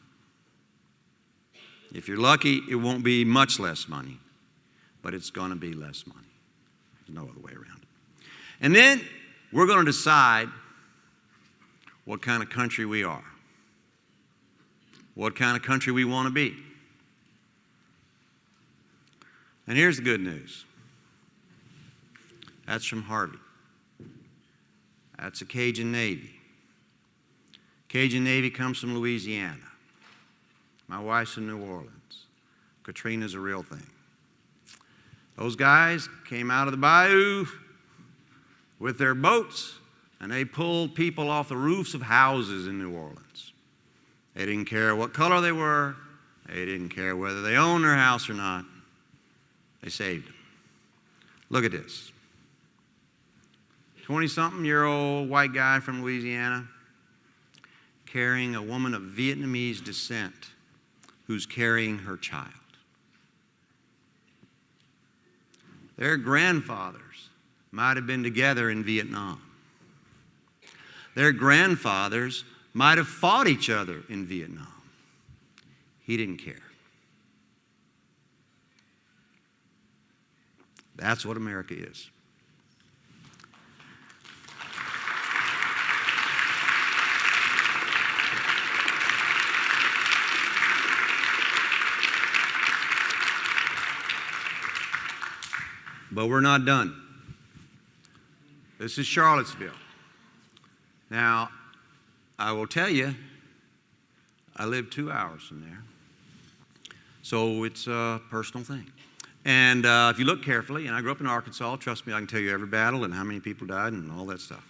If you're lucky, it won't be much less money, but it's going to be less money. There's no other way around it. And then we're going to decide what kind of country we are, what kind of country we want to be. And here's the good news. That's from Harvey. That's a Cajun Navy. Cajun Navy comes from Louisiana. My wife's from New Orleans. Katrina's a real thing. Those guys came out of the bayou with their boats, and they pulled people off the roofs of houses in New Orleans. They didn't care what color they were. They didn't care whether they owned their house or not. They saved them. Look at this. 20-something-year-old white guy from Louisiana carrying a woman of Vietnamese descent who's carrying her child. Their grandfathers might have been together in Vietnam. Their grandfathers might have fought each other in Vietnam. He didn't care. That's what America is. But we're not done. This is Charlottesville. Now, I will tell you, I live 2 hours from there. So it's a personal thing. And if you look carefully, and I grew up in Arkansas, trust me, I can tell you every battle and how many people died and all that stuff.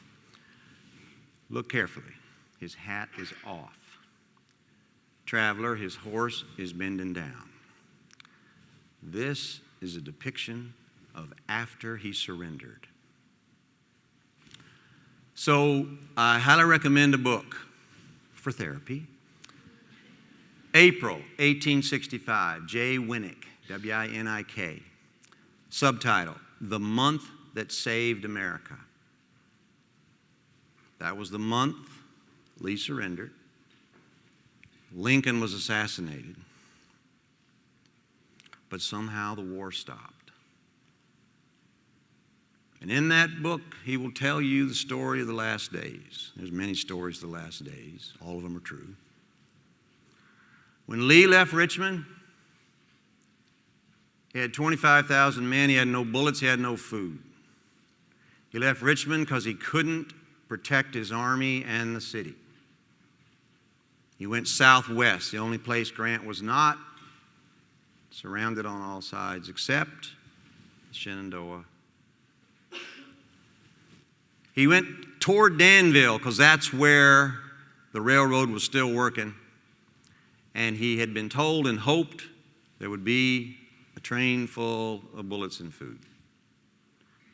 Look carefully. His hat is off. Traveler, his horse is bending down. This is a depiction of after he surrendered. So I highly recommend a book for therapy. April 1865, J. Winnick, W-I-N-I-K. Subtitle, The Month That Saved America. That was the month Lee surrendered. Lincoln was assassinated. But somehow the war stopped. And in that book, he will tell you the story of the last days. There's many stories of the last days. All of them are true. When Lee left Richmond, he had 25,000 men. He had no bullets. He had no food. He left Richmond because he couldn't protect his army and the city. He went southwest, the only place Grant was not, surrounded on all sides except the Shenandoah. He went toward Danville because that's where the railroad was still working. And he had been told and hoped there would be a train full of bullets and food.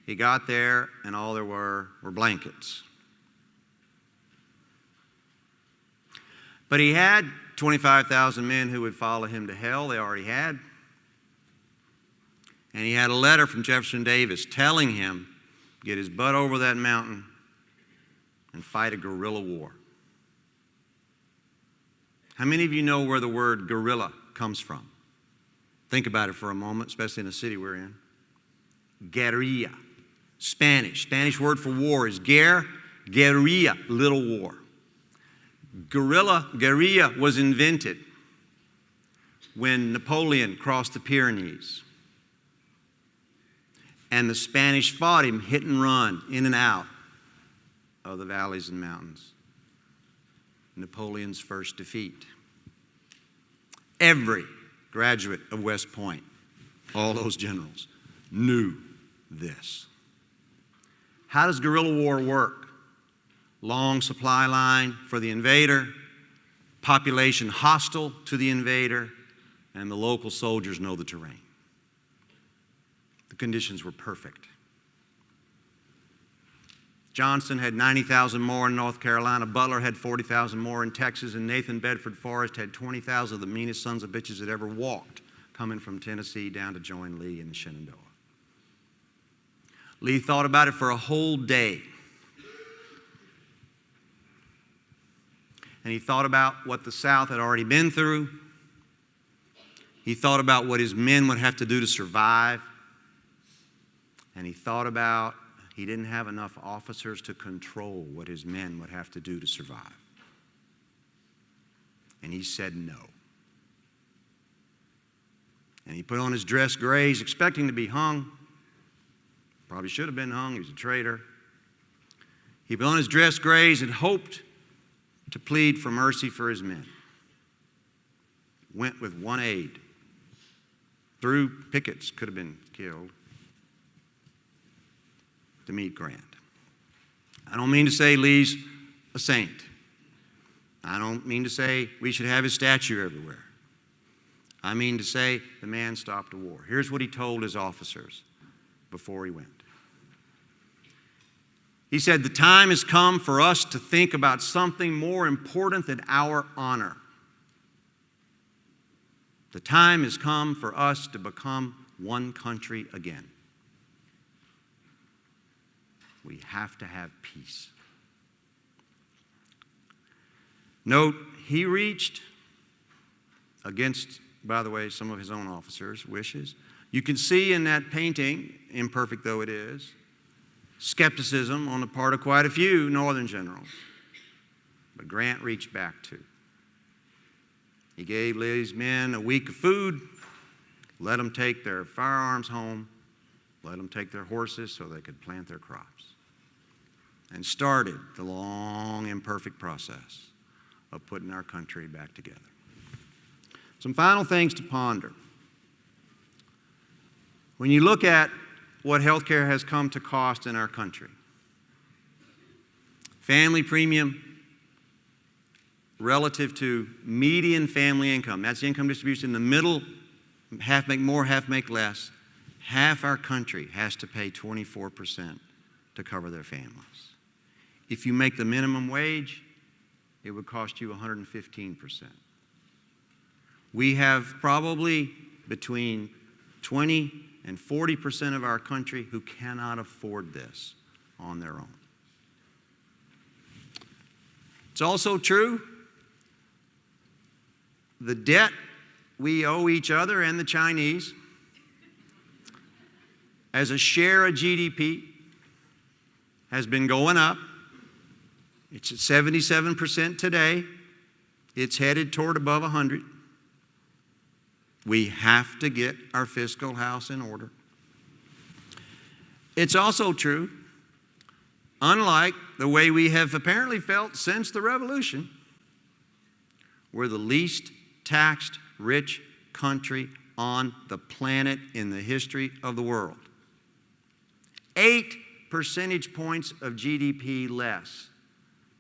He got there and all there were blankets. But he had 25,000 men who would follow him to hell. They already had. And he had a letter from Jefferson Davis telling him get his butt over that mountain and fight a guerrilla war. How many of you know where the word guerrilla comes from? Think about it for a moment, especially in the city we're in. Guerrilla. Spanish word for war is guerrilla, little war. Guerrilla was invented when Napoleon crossed the Pyrenees. And the Spanish fought him hit and run, in and out of the valleys and mountains. Napoleon's first defeat. Every graduate of West Point, all those generals, knew this. How does guerrilla war work? Long supply line for the invader, population hostile to the invader, and the local soldiers know the terrain. The conditions were perfect. Johnston had 90,000 more in North Carolina. Butler had 40,000 more in Texas. And Nathan Bedford Forrest had 20,000 of the meanest sons of bitches that ever walked coming from Tennessee down to join Lee in the Shenandoah. Lee thought about it for a whole day. And he thought about what the South had already been through. He thought about what his men would have to do to survive. And he thought about he didn't have enough officers to control what his men would have to do to survive. And he said no. And he put on his dress grays, expecting to be hung. Probably should have been hung. He was a traitor. He put on his dress grays and hoped to plead for mercy for his men. Went with one aide. Through pickets, could have been killed, to meet Grant. I don't mean to say Lee's a saint. I don't mean to say we should have his statue everywhere. I mean to say the man stopped a war. Here's what he told his officers before he went. He said, the time has come for us to think about something more important than our honor. The time has come for us to become one country again. We have to have peace. Note, he reached against, by the way, some of his own officers' wishes. You can see in that painting, imperfect though it is, skepticism on the part of quite a few Northern generals. But Grant reached back too. He gave Lee's men a week of food, let them take their firearms home, let them take their horses so they could plant their crops, and started the long, imperfect process of putting our country back together. Some final things to ponder. When you look at what healthcare has come to cost in our country, family premium relative to median family income, that's the income distribution in the middle, half make more, half make less. Half our country has to pay 24% to cover their families. If you make the minimum wage, it would cost you 115%. We have probably between 20 and 40% of our country who cannot afford this on their own. It's also true, the debt we owe each other and the Chinese as a share of GDP has been going up. It's at 77% today. It's headed toward above 100. We have to get our fiscal house in order. It's also true, unlike the way we have apparently felt since the revolution, we're the least taxed rich country on the planet in the history of the world. 8 percentage points of GDP less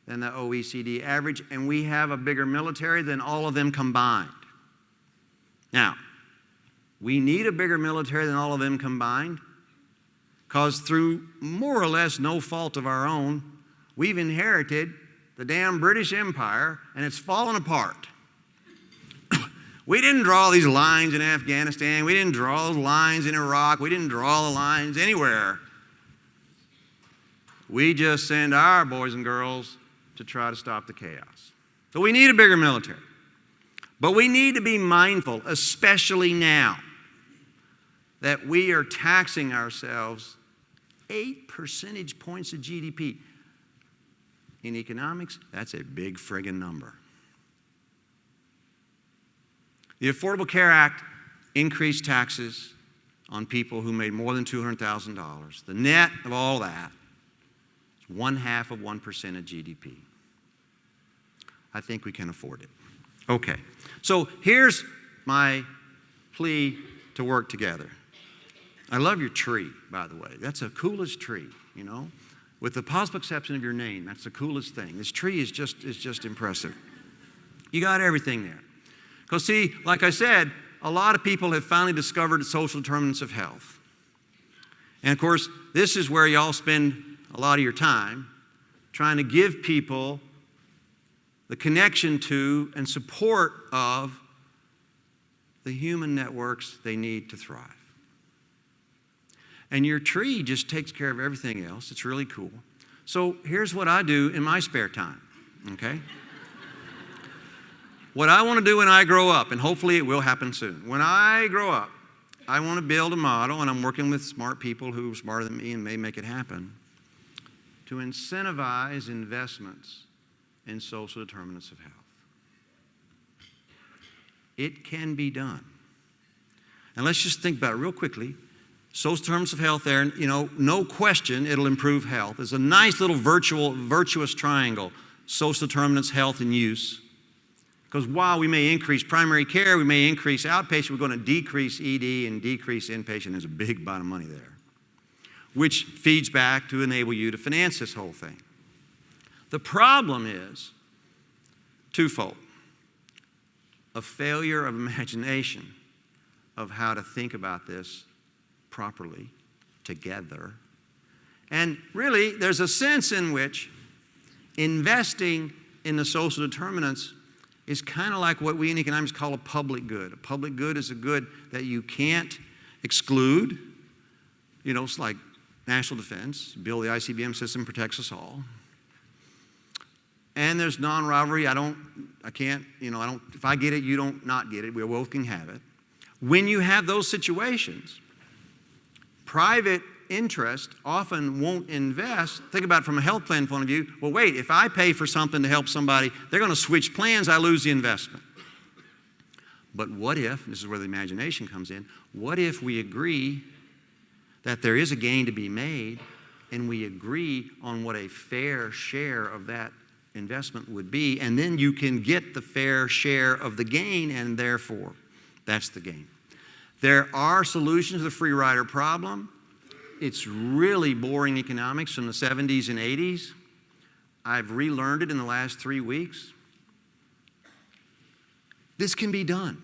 than the OECD average, and we have a bigger military than all of them combined. Now, we need a bigger military than all of them combined because through more or less no fault of our own, we've inherited the damn British Empire and it's fallen apart. We didn't draw these lines in Afghanistan. We didn't draw those lines in Iraq. We didn't draw the lines anywhere. We just send our boys and girls to try to stop the chaos. So we need a bigger military. But we need to be mindful, especially now, that we are taxing ourselves 8 percentage points of GDP. In economics, that's a big friggin' number. The Affordable Care Act increased taxes on people who made more than $200,000. The net of all that is 0.5% of GDP. I think we can afford it. Okay, so here's my plea to work together. I love your tree, by the way. That's the coolest tree, you know. With the possible exception of your name, that's the coolest thing. This tree is just impressive. You got everything there. Because see, like I said, a lot of people have finally discovered social determinants of health. And of course, this is where y'all spend a lot of your time trying to give people the connection to and support of the human networks they need to thrive. And your tree just takes care of everything else. It's really cool. So here's what I do in my spare time, okay? What I want to do when I grow up, and hopefully it will happen soon. When I grow up, I want to build a model, and I'm working with smart people who are smarter than me and may make it happen, to incentivize investments in social determinants of health. It can be done. And let's just think about it real quickly. Social determinants of health there, you know, no question it'll improve health. There's a nice little virtuous triangle, social determinants, health, and use. Because while we may increase primary care, we may increase outpatient, we're going to decrease ED and decrease inpatient. There's a big amount of money there, which feeds back to enable you to finance this whole thing. The problem is twofold. A failure of imagination of how to think about this properly together. And really, there's a sense in which investing in the social determinants is kind of like what we in economics call a public good. A public good is a good that you can't exclude. You know, it's like national defense. Build the ICBM system, protects us all. And there's non-rivalry. If I get it, you don't not get it. We both can have it. When you have those situations, private interest often won't invest. Think about it from a health plan point of view. Well, wait, if I pay for something to help somebody, they're going to switch plans, I lose the investment. But what if, this is where the imagination comes in, what if we agree that there is a gain to be made and we agree on what a fair share of that investment would be, and then you can get the fair share of the gain, and therefore, that's the gain. There are solutions to the free rider problem. It's really boring economics from the 70s and 80s. I've relearned it in the last 3 weeks. This can be done.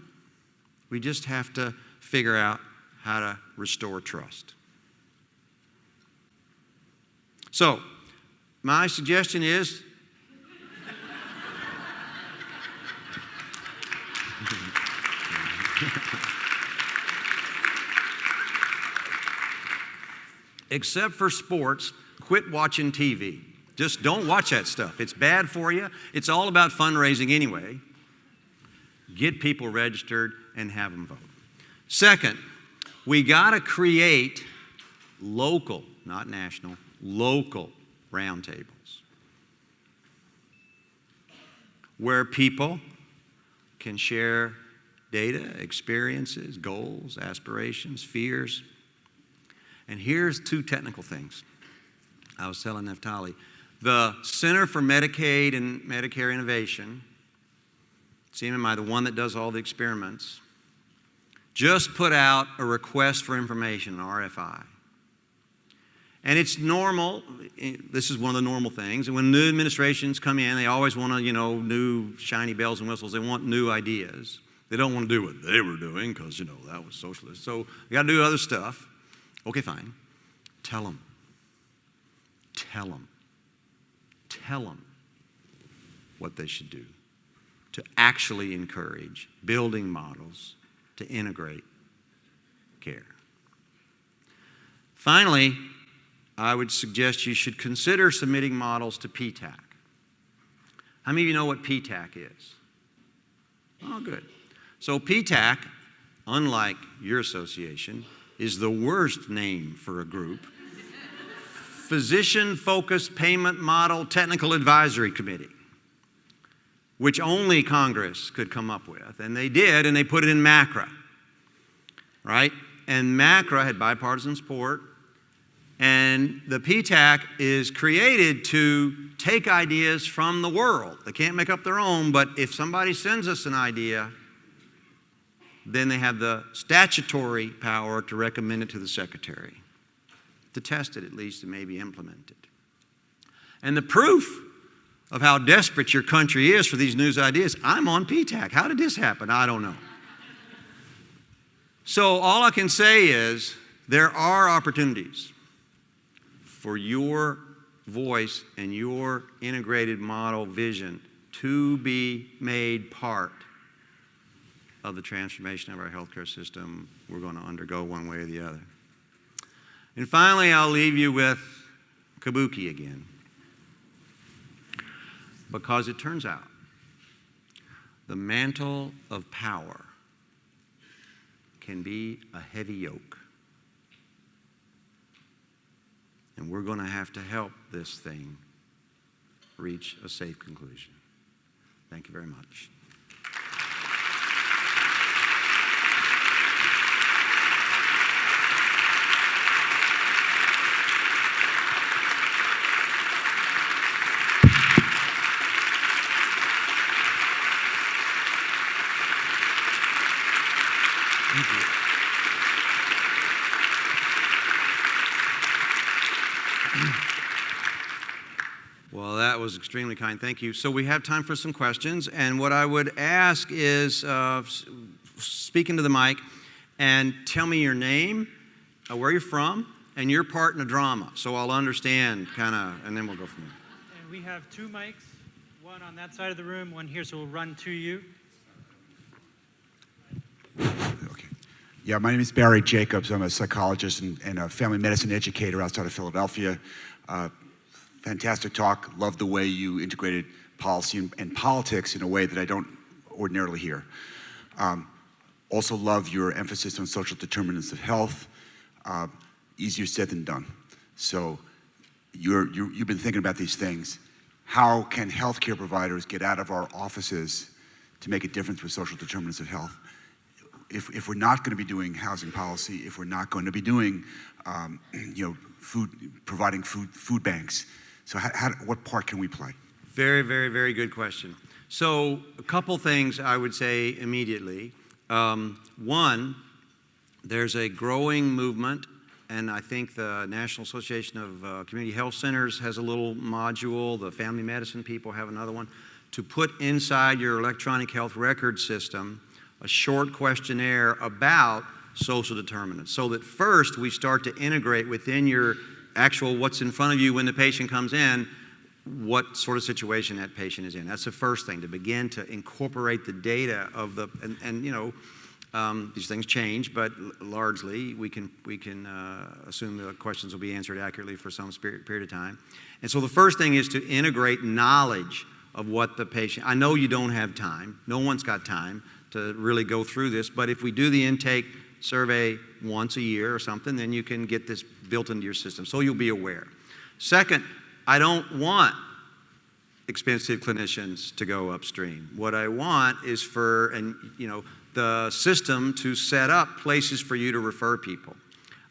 We just have to figure out how to restore trust. So, my suggestion is except for sports, quit watching TV. Just don't watch that stuff. It's bad for you. It's all about fundraising anyway. Get people registered and have them vote. Second, we got to create local, not national, local roundtables where people can share data, experiences, goals, aspirations, fears. And here's two technical things. I was telling Naftali, the Center for Medicaid and Medicare Innovation, CMMI, the one that does all the experiments, just put out a request for information, an RFI. And it's normal, this is one of the normal things, and when new administrations come in, they always want to, new shiny bells and whistles. They want new ideas. They don't want to do what they were doing because, that was socialist. So you got to do other stuff. Okay, fine. Tell them. Tell them. Tell them what they should do to actually encourage building models to integrate care. Finally, I would suggest you should consider submitting models to PTAC. How many of you know what PTAC is? Oh, good. So PTAC, unlike your association, is the worst name for a group. Physician-Focused Payment Model Technical Advisory Committee, which only Congress could come up with. And they did, and they put it in MACRA, right? And MACRA had bipartisan support. And the PTAC is created to take ideas from the world. They can't make up their own, but if somebody sends us an idea, then they have the statutory power to recommend it to the secretary, to test it at least and maybe implement it. And the proof of how desperate your country is for these new ideas, I'm on PTAC. How did this happen? I don't know. So all I can say is there are opportunities for your voice and your integrated model vision to be made part of the transformation of our healthcare system we're going to undergo one way or the other. And finally, I'll leave you with kabuki again. Because it turns out the mantle of power can be a heavy yoke. And we're going to have to help this thing reach a safe conclusion. Thank you very much. Thank you. Well, that was extremely kind. Thank you. So we have time for some questions. And what I would ask is speak into the mic and tell me your name, where you're from, and your part in the drama. So I'll understand kind of, and then we'll go from there. And we have two mics, one on that side of the room, one here, so we'll run to you. Okay. Yeah, my name is Barry Jacobs. I'm a psychologist and a family medicine educator outside of Philadelphia. Fantastic talk. Love the way you integrated policy and politics in a way that I don't ordinarily hear. Also love your emphasis on social determinants of health. Easier said than done. So you've been thinking about these things. How can healthcare providers get out of our offices to make a difference with social determinants of health? If we're not going to be doing housing policy, if we're not going to be doing, providing food banks, so what part can we play? Very, very, very good question. So a couple things I would say immediately. One, there's a growing movement, and I think the National Association of Community Health Centers has a little module, the family medicine people have another one, to put inside your electronic health record system a short questionnaire about social determinants, so that first we start to integrate within your actual what's in front of you when the patient comes in, what sort of situation that patient is in. That's the first thing, to begin to incorporate the data of the, These things change, but largely we can assume the questions will be answered accurately for some period of time. And so the first thing is to integrate knowledge of what the patient, I know you don't have time, no one's got time to really go through this, but if we do the intake survey once a year or something, then you can get this built into your system, so you'll be aware. Second, I don't want expensive clinicians to go upstream. What I want is for, the system to set up places for you to refer people.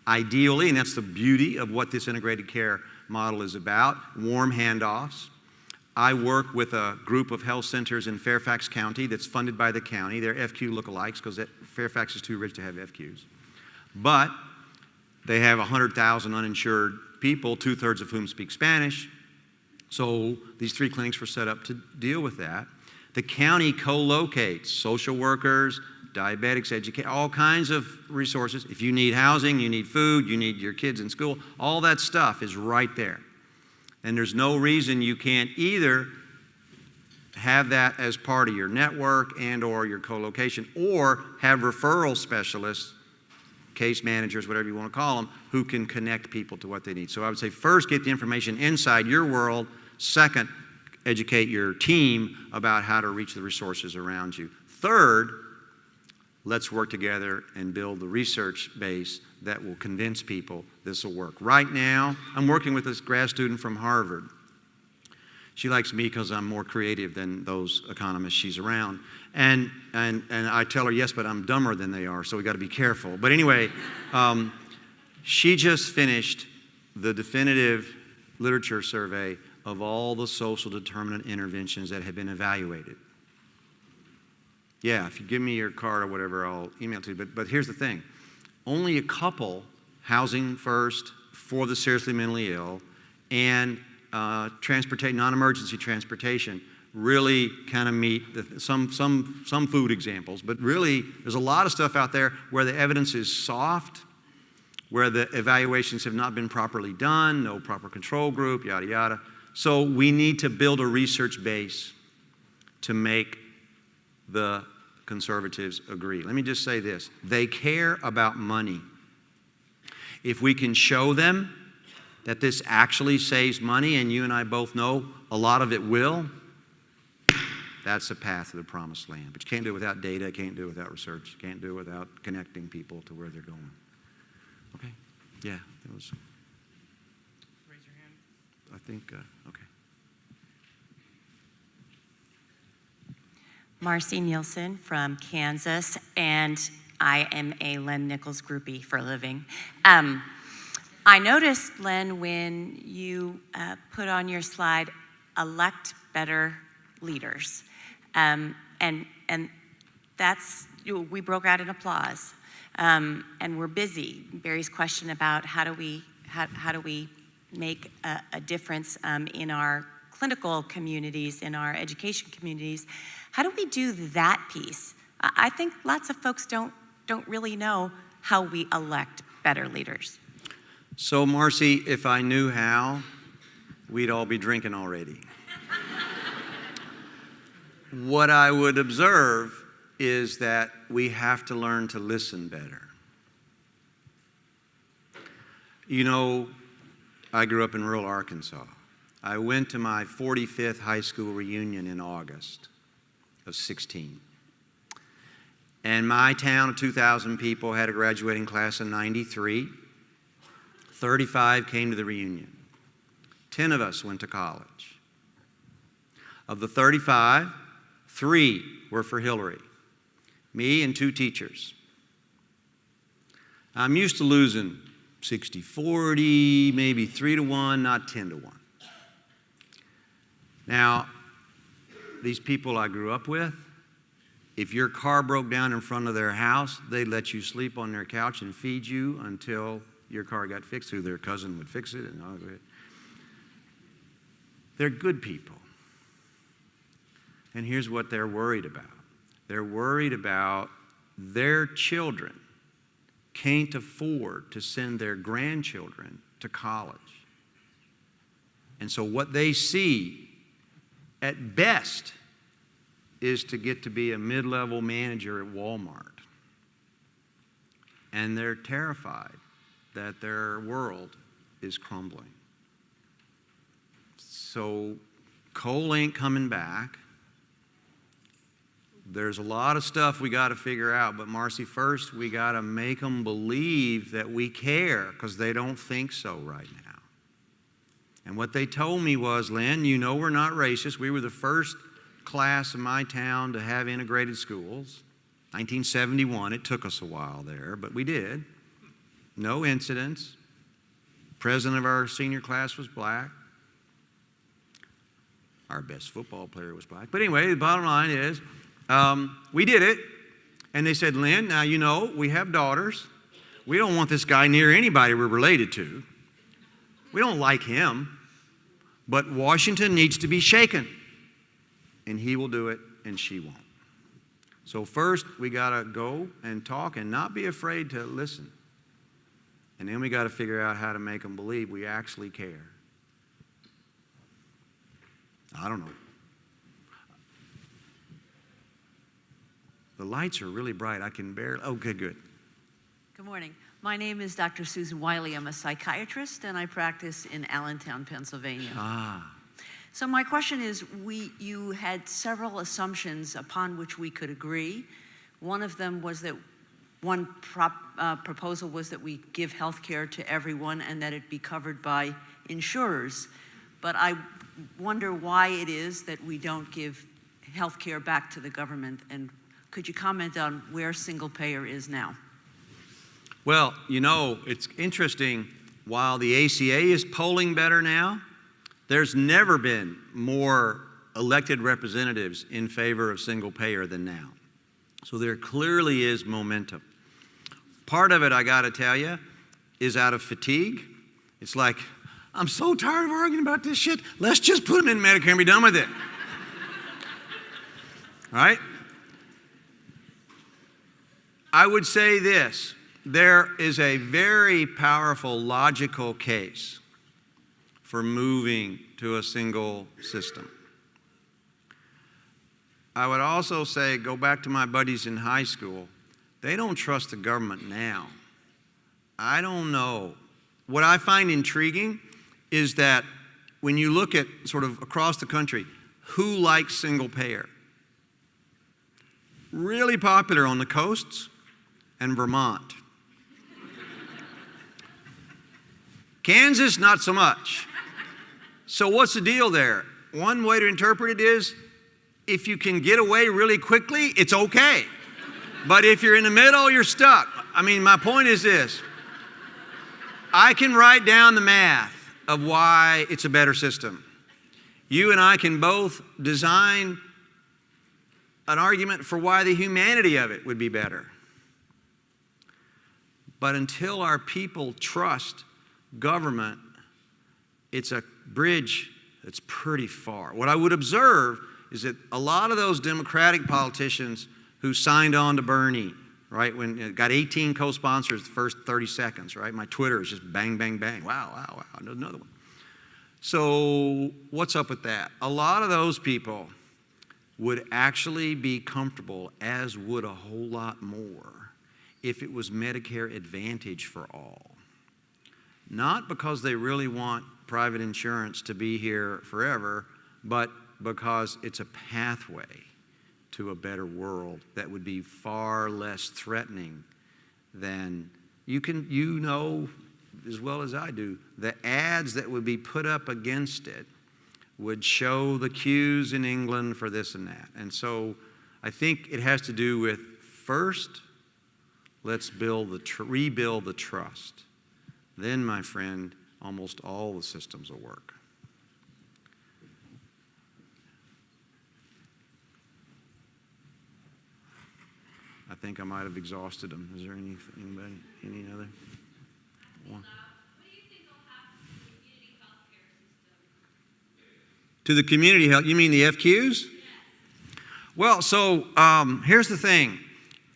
Ideally, and that's the beauty of what this integrated care model is about, warm handoffs. I work with a group of health centers in Fairfax County that's funded by the county. They're FQ lookalikes because Fairfax is too rich to have FQs. But they have 100,000 uninsured people, 2/3 of whom speak Spanish. So these 3 clinics were set up to deal with that. The county co-locates social workers, diabetics, all kinds of resources. If you need housing, you need food, you need your kids in school, all that stuff is right there. And there's no reason you can't either have that as part of your network and or your co-location, or have referral specialists, case managers, whatever you want to call them, who can connect people to what they need. So I would say first, get the information inside your world. Second, educate your team about how to reach the resources around you. Third, let's work together and build the research base that will convince people this will work. Right now, I'm working with this grad student from Harvard. She likes me because I'm more creative than those economists she's around. And I tell her, yes, but I'm dumber than they are, so we got to be careful. But anyway, she just finished the definitive literature survey of all the social determinant interventions that have been evaluated. Yeah, if you give me your card or whatever, I'll email it to you. But here's the thing. Only a couple, housing first, for the seriously mentally ill, and non-emergency transportation, really kind of meet some food examples. But really, there's a lot of stuff out there where the evidence is soft, where the evaluations have not been properly done, no proper control group, yada, yada. So we need to build a research base to make the conservatives agree. Let me just say this. They care about money. If we can show them that this actually saves money, and you and I both know a lot of it will, that's the path to the promised land. But you can't do it without data, can't do it without research, can't do it without connecting people to where they're going. Okay? Yeah, it was. Raise your hand. I think, okay. Marcy Nielsen from Kansas, and I am a Len Nichols groupie for a living. I noticed, Len, when you put on your slide, elect better leaders. And that's, we broke out in applause. And we're busy. Barry's question about how do we make a difference in our clinical communities, in our education communities. How do we do that piece? I think lots of folks don't really know how we elect better leaders. So, Marcy, if I knew how, we'd all be drinking already. What I would observe is that we have to learn to listen better. You know, I grew up in rural Arkansas. I went to my 45th high school reunion in August of 16. And my town of 2,000 people had a graduating class of 93. 35 came to the reunion. 10 of us went to college. Of the 35, 3 were for Hillary. Me and 2 teachers. I'm used to losing 60-40, maybe 3-1, not 10-1. Now, these people I grew up with, if your car broke down in front of their house, they'd let you sleep on their couch and feed you until your car got fixed, or their cousin would fix it and all of it. They're good people. And here's what they're worried about. They're worried about their children can't afford to send their grandchildren to college. And so what they see at best is to get to be a mid-level manager at Walmart. and they're terrified that their world is crumbling. So coal ain't coming back. There's a lot of stuff we got to figure out, but Marcy, first we got to make them believe that we care, because they don't think so right now. And what they told me was, Len, you know we're not racist. We were the first class in my town to have integrated schools. 1971, it took us a while there, but we did. No incidents. President of our senior class was black. Our best football player was black. But anyway, the bottom line is, we did it. And they said, Len, now you know, we have daughters. We don't want this guy near anybody we're related to. We don't like him. But Washington needs to be shaken. And he will do it, and she won't. So first, we got to go and talk and not be afraid to listen. And then we got to figure out how to make them believe we actually care. I don't know. The lights are really bright. I can barely. Okay, good. Good morning. My name is Dr. Susan Wiley. I'm a psychiatrist, and I practice in Allentown, Pennsylvania. So my question is, you had several assumptions upon which we could agree. One of them was that one proposal was that we give health care to everyone and that it be covered by insurers. But I wonder why it is that we don't give health care back to the government, and could you comment on where single payer is now? Well, you know, it's interesting. While the ACA is polling better now, there's never been more elected representatives in favor of single payer than now. So there clearly is momentum. Part of it, I got to tell you, is out of fatigue. It's like, I'm so tired of arguing about this shit. Let's just put them in Medicare and be done with it. Right? I would say this. There is a very powerful logical case for moving to a single system. I would also say, go back to my buddies in high school. They don't trust the government now. I don't know. What I find intriguing is that when you look at sort of across the country, who likes single payer? Really popular on the coasts and Vermont. Kansas, not so much. So what's the deal there? One way to interpret it is, if you can get away really quickly, it's okay. But if you're in the middle, you're stuck. I mean, my point is this. I can write down the math of why it's a better system. You and I can both design an argument for why the humanity of it would be better. But until our people trust government, it's a bridge that's pretty far. What I would observe is that a lot of those Democratic politicians who signed on to Bernie, right, when it got 18 co-sponsors the first 30 seconds, right? My Twitter is just bang, bang, bang. Wow, wow, wow, another one. So what's up with that? A lot of those people would actually be comfortable, as would a whole lot more, if it was Medicare Advantage for all. Not because they really want private insurance to be here forever, but because it's a pathway to a better world that would be far less threatening than, you know as well as I do, the ads that would be put up against it would show the queues in England for this and that. And so I think it has to do with, first, let's rebuild the trust. Then, my friend, almost all the systems will work. I think I might have exhausted them. Is there any other? One. What do you think will happen to the community health care system? To the community health, you mean the FQs? Yes. Well, so here's the thing.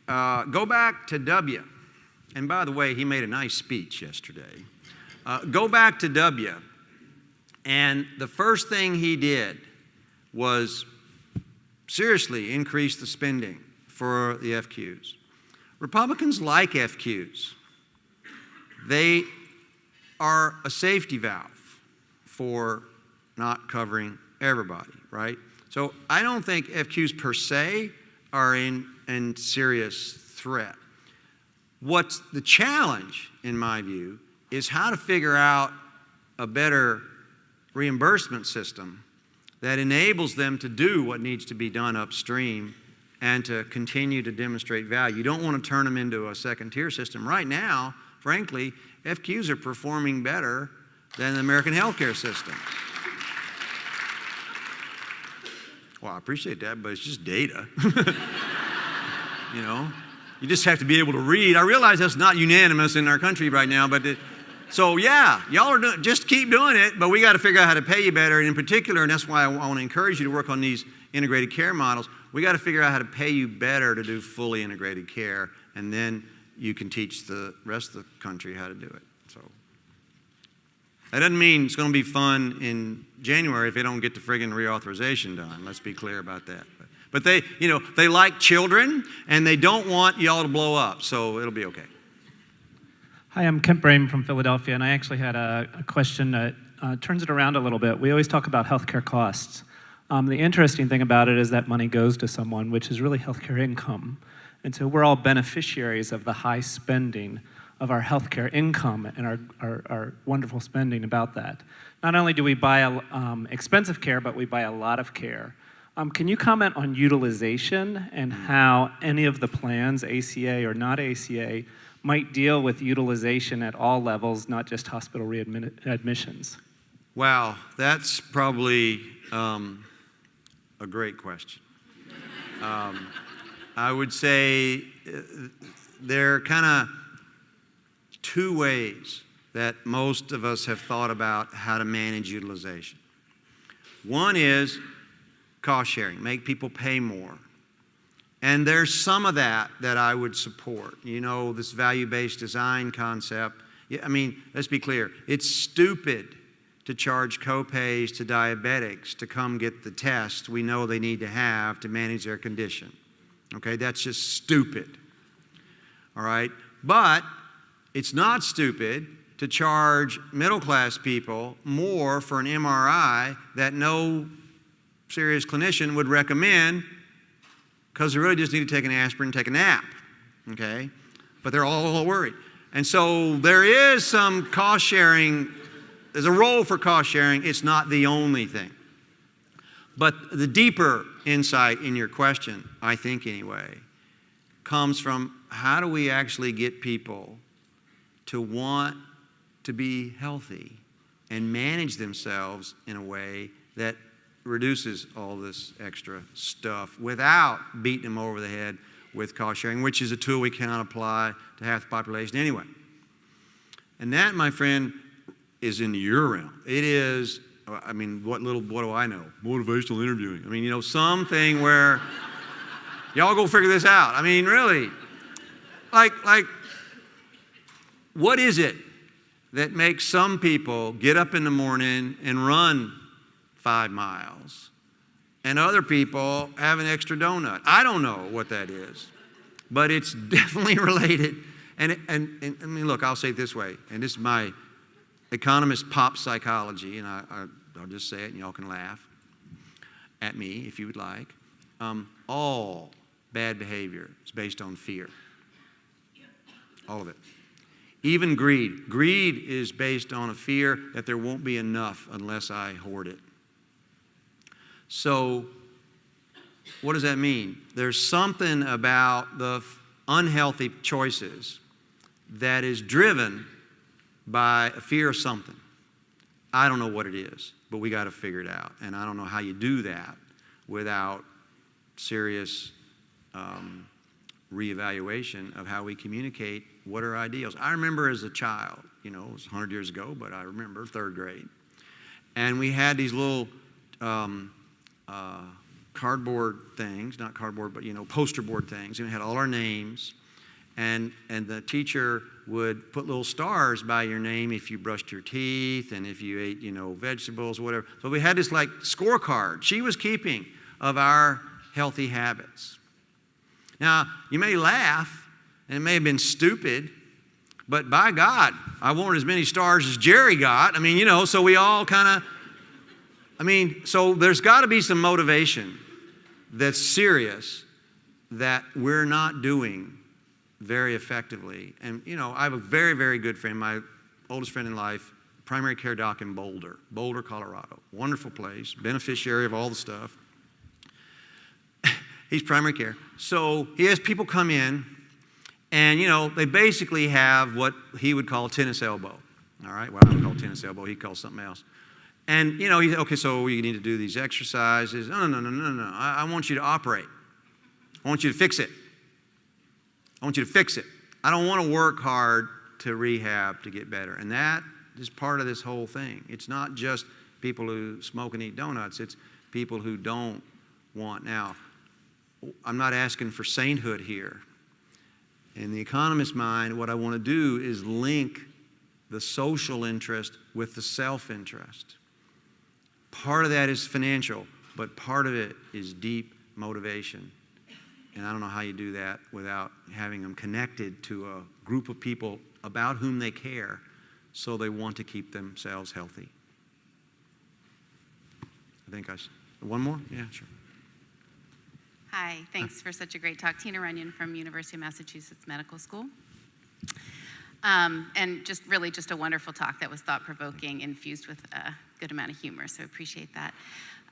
Go back to W. And by the way, he made a nice speech yesterday. Go back to W. And the first thing he did was seriously increase the spending for the FQs. Republicans like FQs. They are a safety valve for not covering everybody, right? So I don't think FQs per se are in serious threat. What's the challenge, in my view, is how to figure out a better reimbursement system that enables them to do what needs to be done upstream and to continue to demonstrate value. You don't want to turn them into a second-tier system. Right now, frankly, FQs are performing better than the American healthcare system. Well, I appreciate that, but it's just data. You know, you just have to be able to read. I realize that's not unanimous in our country right now, but so yeah, y'all are doing, just keep doing it, but we got to figure out how to pay you better. And in particular, and that's why I want to encourage you to work on these integrated care models, we got to figure out how to pay you better to do fully integrated care, and then you can teach the rest of the country how to do it. So that doesn't mean it's going to be fun in January if they don't get the friggin' reauthorization done. Let's be clear about that. But they, you know, they like children, and they don't want y'all to blow up, so it'll be okay. Hi, I'm Kent Brame from Philadelphia, and I actually had a question that turns it around a little bit. We always talk about healthcare costs. The interesting thing about it is that money goes to someone, which is really healthcare income. And so we're all beneficiaries of the high spending of our healthcare income and our wonderful spending about that. Not only do we buy expensive care, but we buy a lot of care. Can you comment on utilization and how any of the plans, ACA or not ACA, might deal with utilization at all levels, not just hospital readmissions? Wow, that's probably a great question. I would say there are kind of two ways that most of us have thought about how to manage utilization. One is cost sharing, make people pay more. And there's some of that I would support. You know, this value-based design concept. Yeah, I mean, let's be clear. It's stupid to charge co-pays to diabetics to come get the test we know they need to have to manage their condition. Okay, that's just stupid. All right? But it's not stupid to charge middle-class people more for an MRI that no serious clinician would recommend because they really just need to take an aspirin and take a nap, okay? But they're all worried. And so there is some cost sharing. There's a role for cost sharing. It's not the only thing. But the deeper insight in your question, I think anyway, comes from how do we actually get people to want to be healthy and manage themselves in a way that reduces all this extra stuff without beating them over the head with cost sharing, which is a tool we cannot apply to half the population anyway. And that, my friend, is in your realm. It is, I mean, what do I know? Motivational interviewing. I mean, you know, something where y'all go figure this out. I mean, really, like, what is it that makes some people get up in the morning and run 5 miles, and other people have an extra donut? I don't know what that is, but it's definitely related. And I mean, look, I'll say it this way, and this is my economist pop psychology, and I'll just say it, and y'all can laugh at me if you would like. All bad behavior is based on fear. All of it. Even greed. Greed is based on a fear that there won't be enough unless I hoard it. So, what does that mean? There's something about the unhealthy choices that is driven by a fear of something. I don't know what it is, but we got to figure it out. And I don't know how you do that without serious reevaluation of how we communicate what are ideals. I remember as a child, you know, it was 100 years ago, but I remember 3rd grade. And we had these little cardboard things, not cardboard, but, you know, poster board things. And we had all our names. And the teacher would put little stars by your name if you brushed your teeth and if you ate, you know, vegetables, whatever. So we had this like scorecard she was keeping of our healthy habits. Now, you may laugh and it may have been stupid, but by God, I wanted as many stars as Jerry got. I mean, you know, so we all kind of, so there's got to be some motivation that's serious that we're not doing very effectively. And, you know, I have a very, very good friend, my oldest friend in life, primary care doc in Boulder, Colorado. Wonderful place, beneficiary of all the stuff. He's primary care. So he has people come in, and, you know, they basically have what he would call tennis elbow. All right? Well, I don't call tennis elbow. He calls something else. And, you know, okay, so you need to do these exercises. No. I want you to operate. I want you to fix it. I want you to fix it. I don't want to work hard to rehab to get better. And that is part of this whole thing. It's not just people who smoke and eat donuts. It's people who don't want. Now, I'm not asking for sainthood here. In the economist's mind, what I want to do is link the social interest with the self-interest. Part of that is financial, but part of it is deep motivation. And I don't know how you do that without having them connected to a group of people about whom they care, so they want to keep themselves healthy. One more? Yeah, sure. Hi, thanks for such a great talk. Tina Runyon from University of Massachusetts Medical School. And just a wonderful talk that was thought-provoking, infused with a good amount of humor, so appreciate that.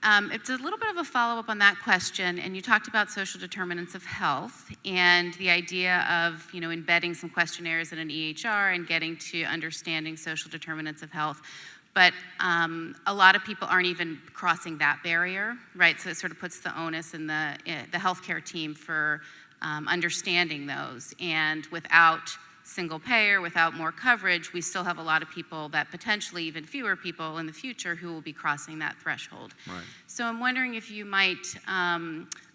It's a little bit of a follow-up on that question, and you talked about social determinants of health and the idea of, you know, embedding some questionnaires in an EHR and getting to understanding social determinants of health. But a lot of people aren't even crossing that barrier, right? So it sort of puts the onus in the healthcare team for understanding those. And without single payer, without more coverage, we still have a lot of people, that potentially even fewer people in the future, who will be crossing that threshold. Right. So I'm wondering if you might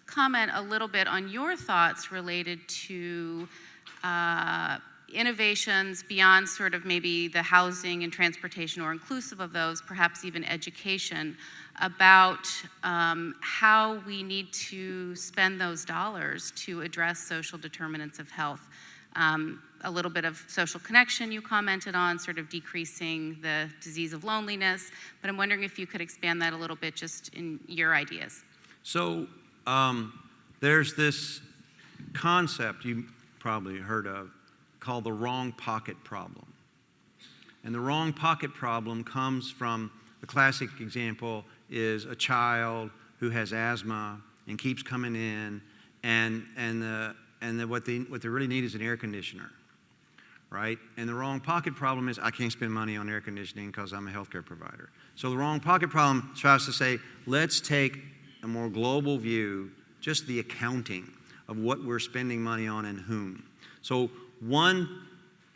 comment a little bit on your thoughts related to innovations beyond sort of maybe the housing and transportation, or inclusive of those, perhaps even education, about how we need to spend those dollars to address social determinants of health. A little bit of social connection you commented on, sort of decreasing the disease of loneliness, but I'm wondering if you could expand that a little bit, just in your ideas. So there's this concept you probably heard of called the wrong pocket problem. And the wrong pocket problem comes from, the classic example is a child who has asthma and keeps coming in, what they really need is an air conditioner, right? And the wrong pocket problem is, I can't spend money on air conditioning because I'm a healthcare provider. So the wrong pocket problem tries to say, let's take a more global view, just the accounting of what we're spending money on and whom. So one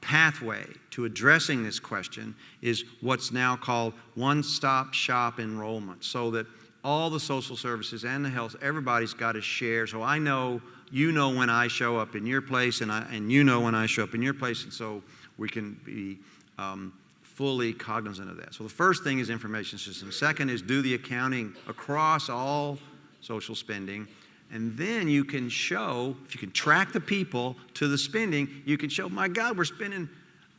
pathway to addressing this question is what's now called one-stop shop enrollment, so that all the social services and the health, everybody's got to share. So I know, you know when I show up in your place, and you know when I show up in your place, and so we can be fully cognizant of that. So the first thing is information system. Second is do the accounting across all social spending. And then you can show, if you can track the people to the spending, you can show, my God, we're spending,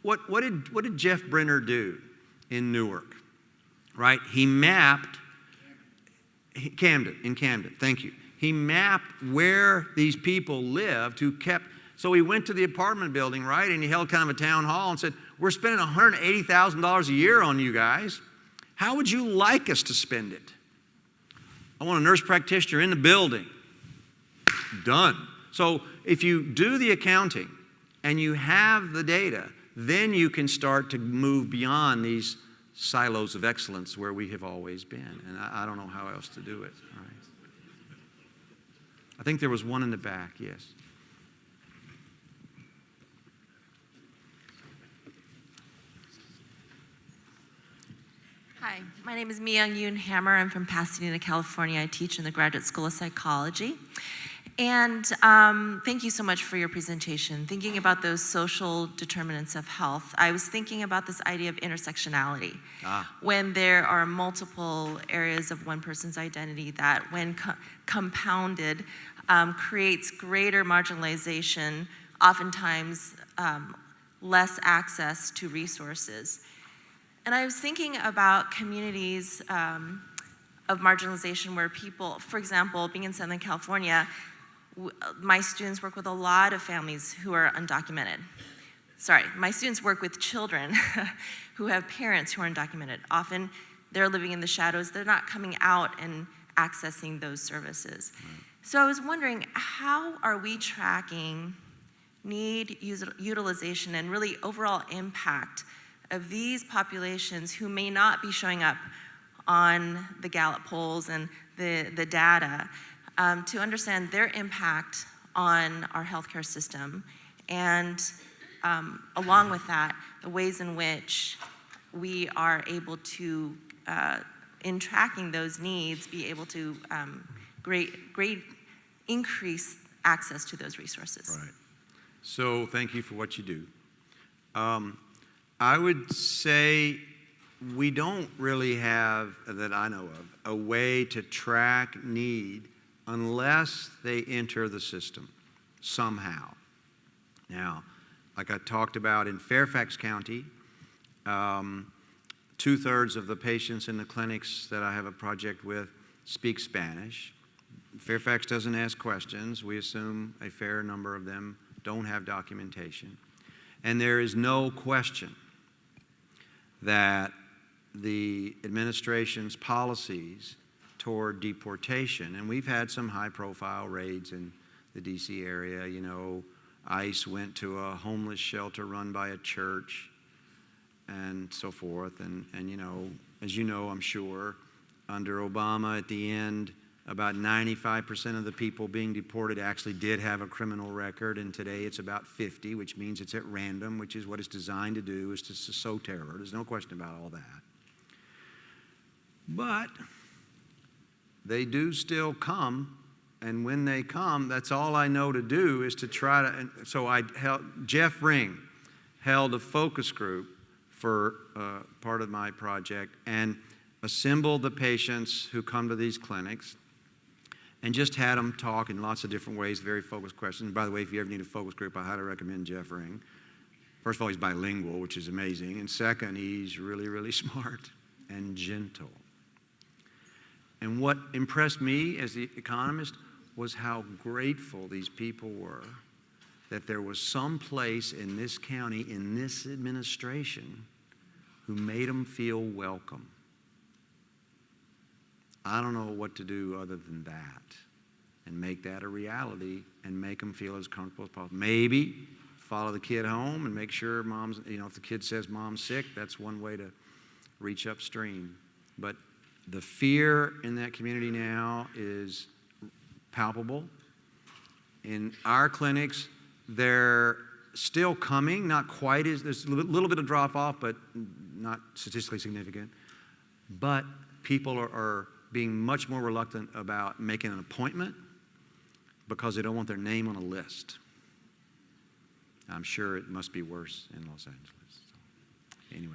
what did Jeff Brenner do in Newark, right? He mapped, Camden, thank you. He mapped where these people lived who kept, so he went to the apartment building, right? And he held kind of a town hall and said, we're spending $180,000 a year on you guys. How would you like us to spend it? I want a nurse practitioner in the building. Done. So if you do the accounting and you have the data, then you can start to move beyond these silos of excellence where we have always been. And I don't know how else to do it. All right. I think there was one in the back, yes. Hi, my name is Myung Yoon Hammer. I'm from Pasadena, California. I teach in the Graduate School of Psychology. And thank you so much for your presentation. Thinking about those social determinants of health, I was thinking about this idea of intersectionality. When there are multiple areas of one person's identity that, when compounded, creates greater marginalization oftentimes less access to resources. And I was thinking about communities of marginalization where people, for example, being in Southern California, my students work with a lot of families who are undocumented. Sorry, my students work with children who have parents who are undocumented. Often they're living in the shadows, they're not coming out and accessing those services. So I was wondering, how are we tracking need utilization and really overall impact of these populations who may not be showing up on the Gallup polls and the data, to understand their impact on our healthcare system, and along with that, the ways in which we are able to, in tracking those needs, be able to great increase access to those resources. Right. So thank you for what you do. I would say we don't really have, that I know of, a way to track need unless they enter the system somehow. Now, like I talked about in Fairfax County, 2/3 of the patients in the clinics that I have a project with speak Spanish. Fairfax doesn't ask questions. We assume a fair number of them don't have documentation. And there is no question that the administration's policies toward deportation, and we've had some high-profile raids in the D.C. area. You know, ICE went to a homeless shelter run by a church and so forth. And you know, as you know, I'm sure, under Obama at the end, about 95% of the people being deported actually did have a criminal record, and today it's about 50, which means it's at random, which is what it's designed to do, is to sow terror. There's no question about all that. But they do still come, and when they come, that's all I know to do is to try to, and so Jeff Ring held a focus group for part of my project and assembled the patients who come to these clinics and just had them talk in lots of different ways, very focused questions. By the way, if you ever need a focus group, I highly recommend Jeff Ring. First of all, he's bilingual, which is amazing. And second, he's really, really smart and gentle. And what impressed me as the economist was how grateful these people were that there was some place in this county, in this administration, who made them feel welcome. I don't know what to do other than that and make that a reality and make them feel as comfortable as possible. Maybe follow the kid home and make sure mom's, you know, if the kid says mom's sick, that's one way to reach upstream. But the fear in that community now is palpable. In our clinics, they're still coming, not quite as, there's a little bit of drop off, but not statistically significant. But people are being much more reluctant about making an appointment because they don't want their name on a list. I'm sure it must be worse in Los Angeles. So, anyway,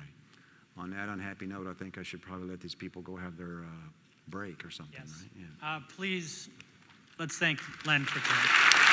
on that unhappy note, I think I should probably let these people go have their break or something, Yes. right? Yeah. Please, let's thank Len for today.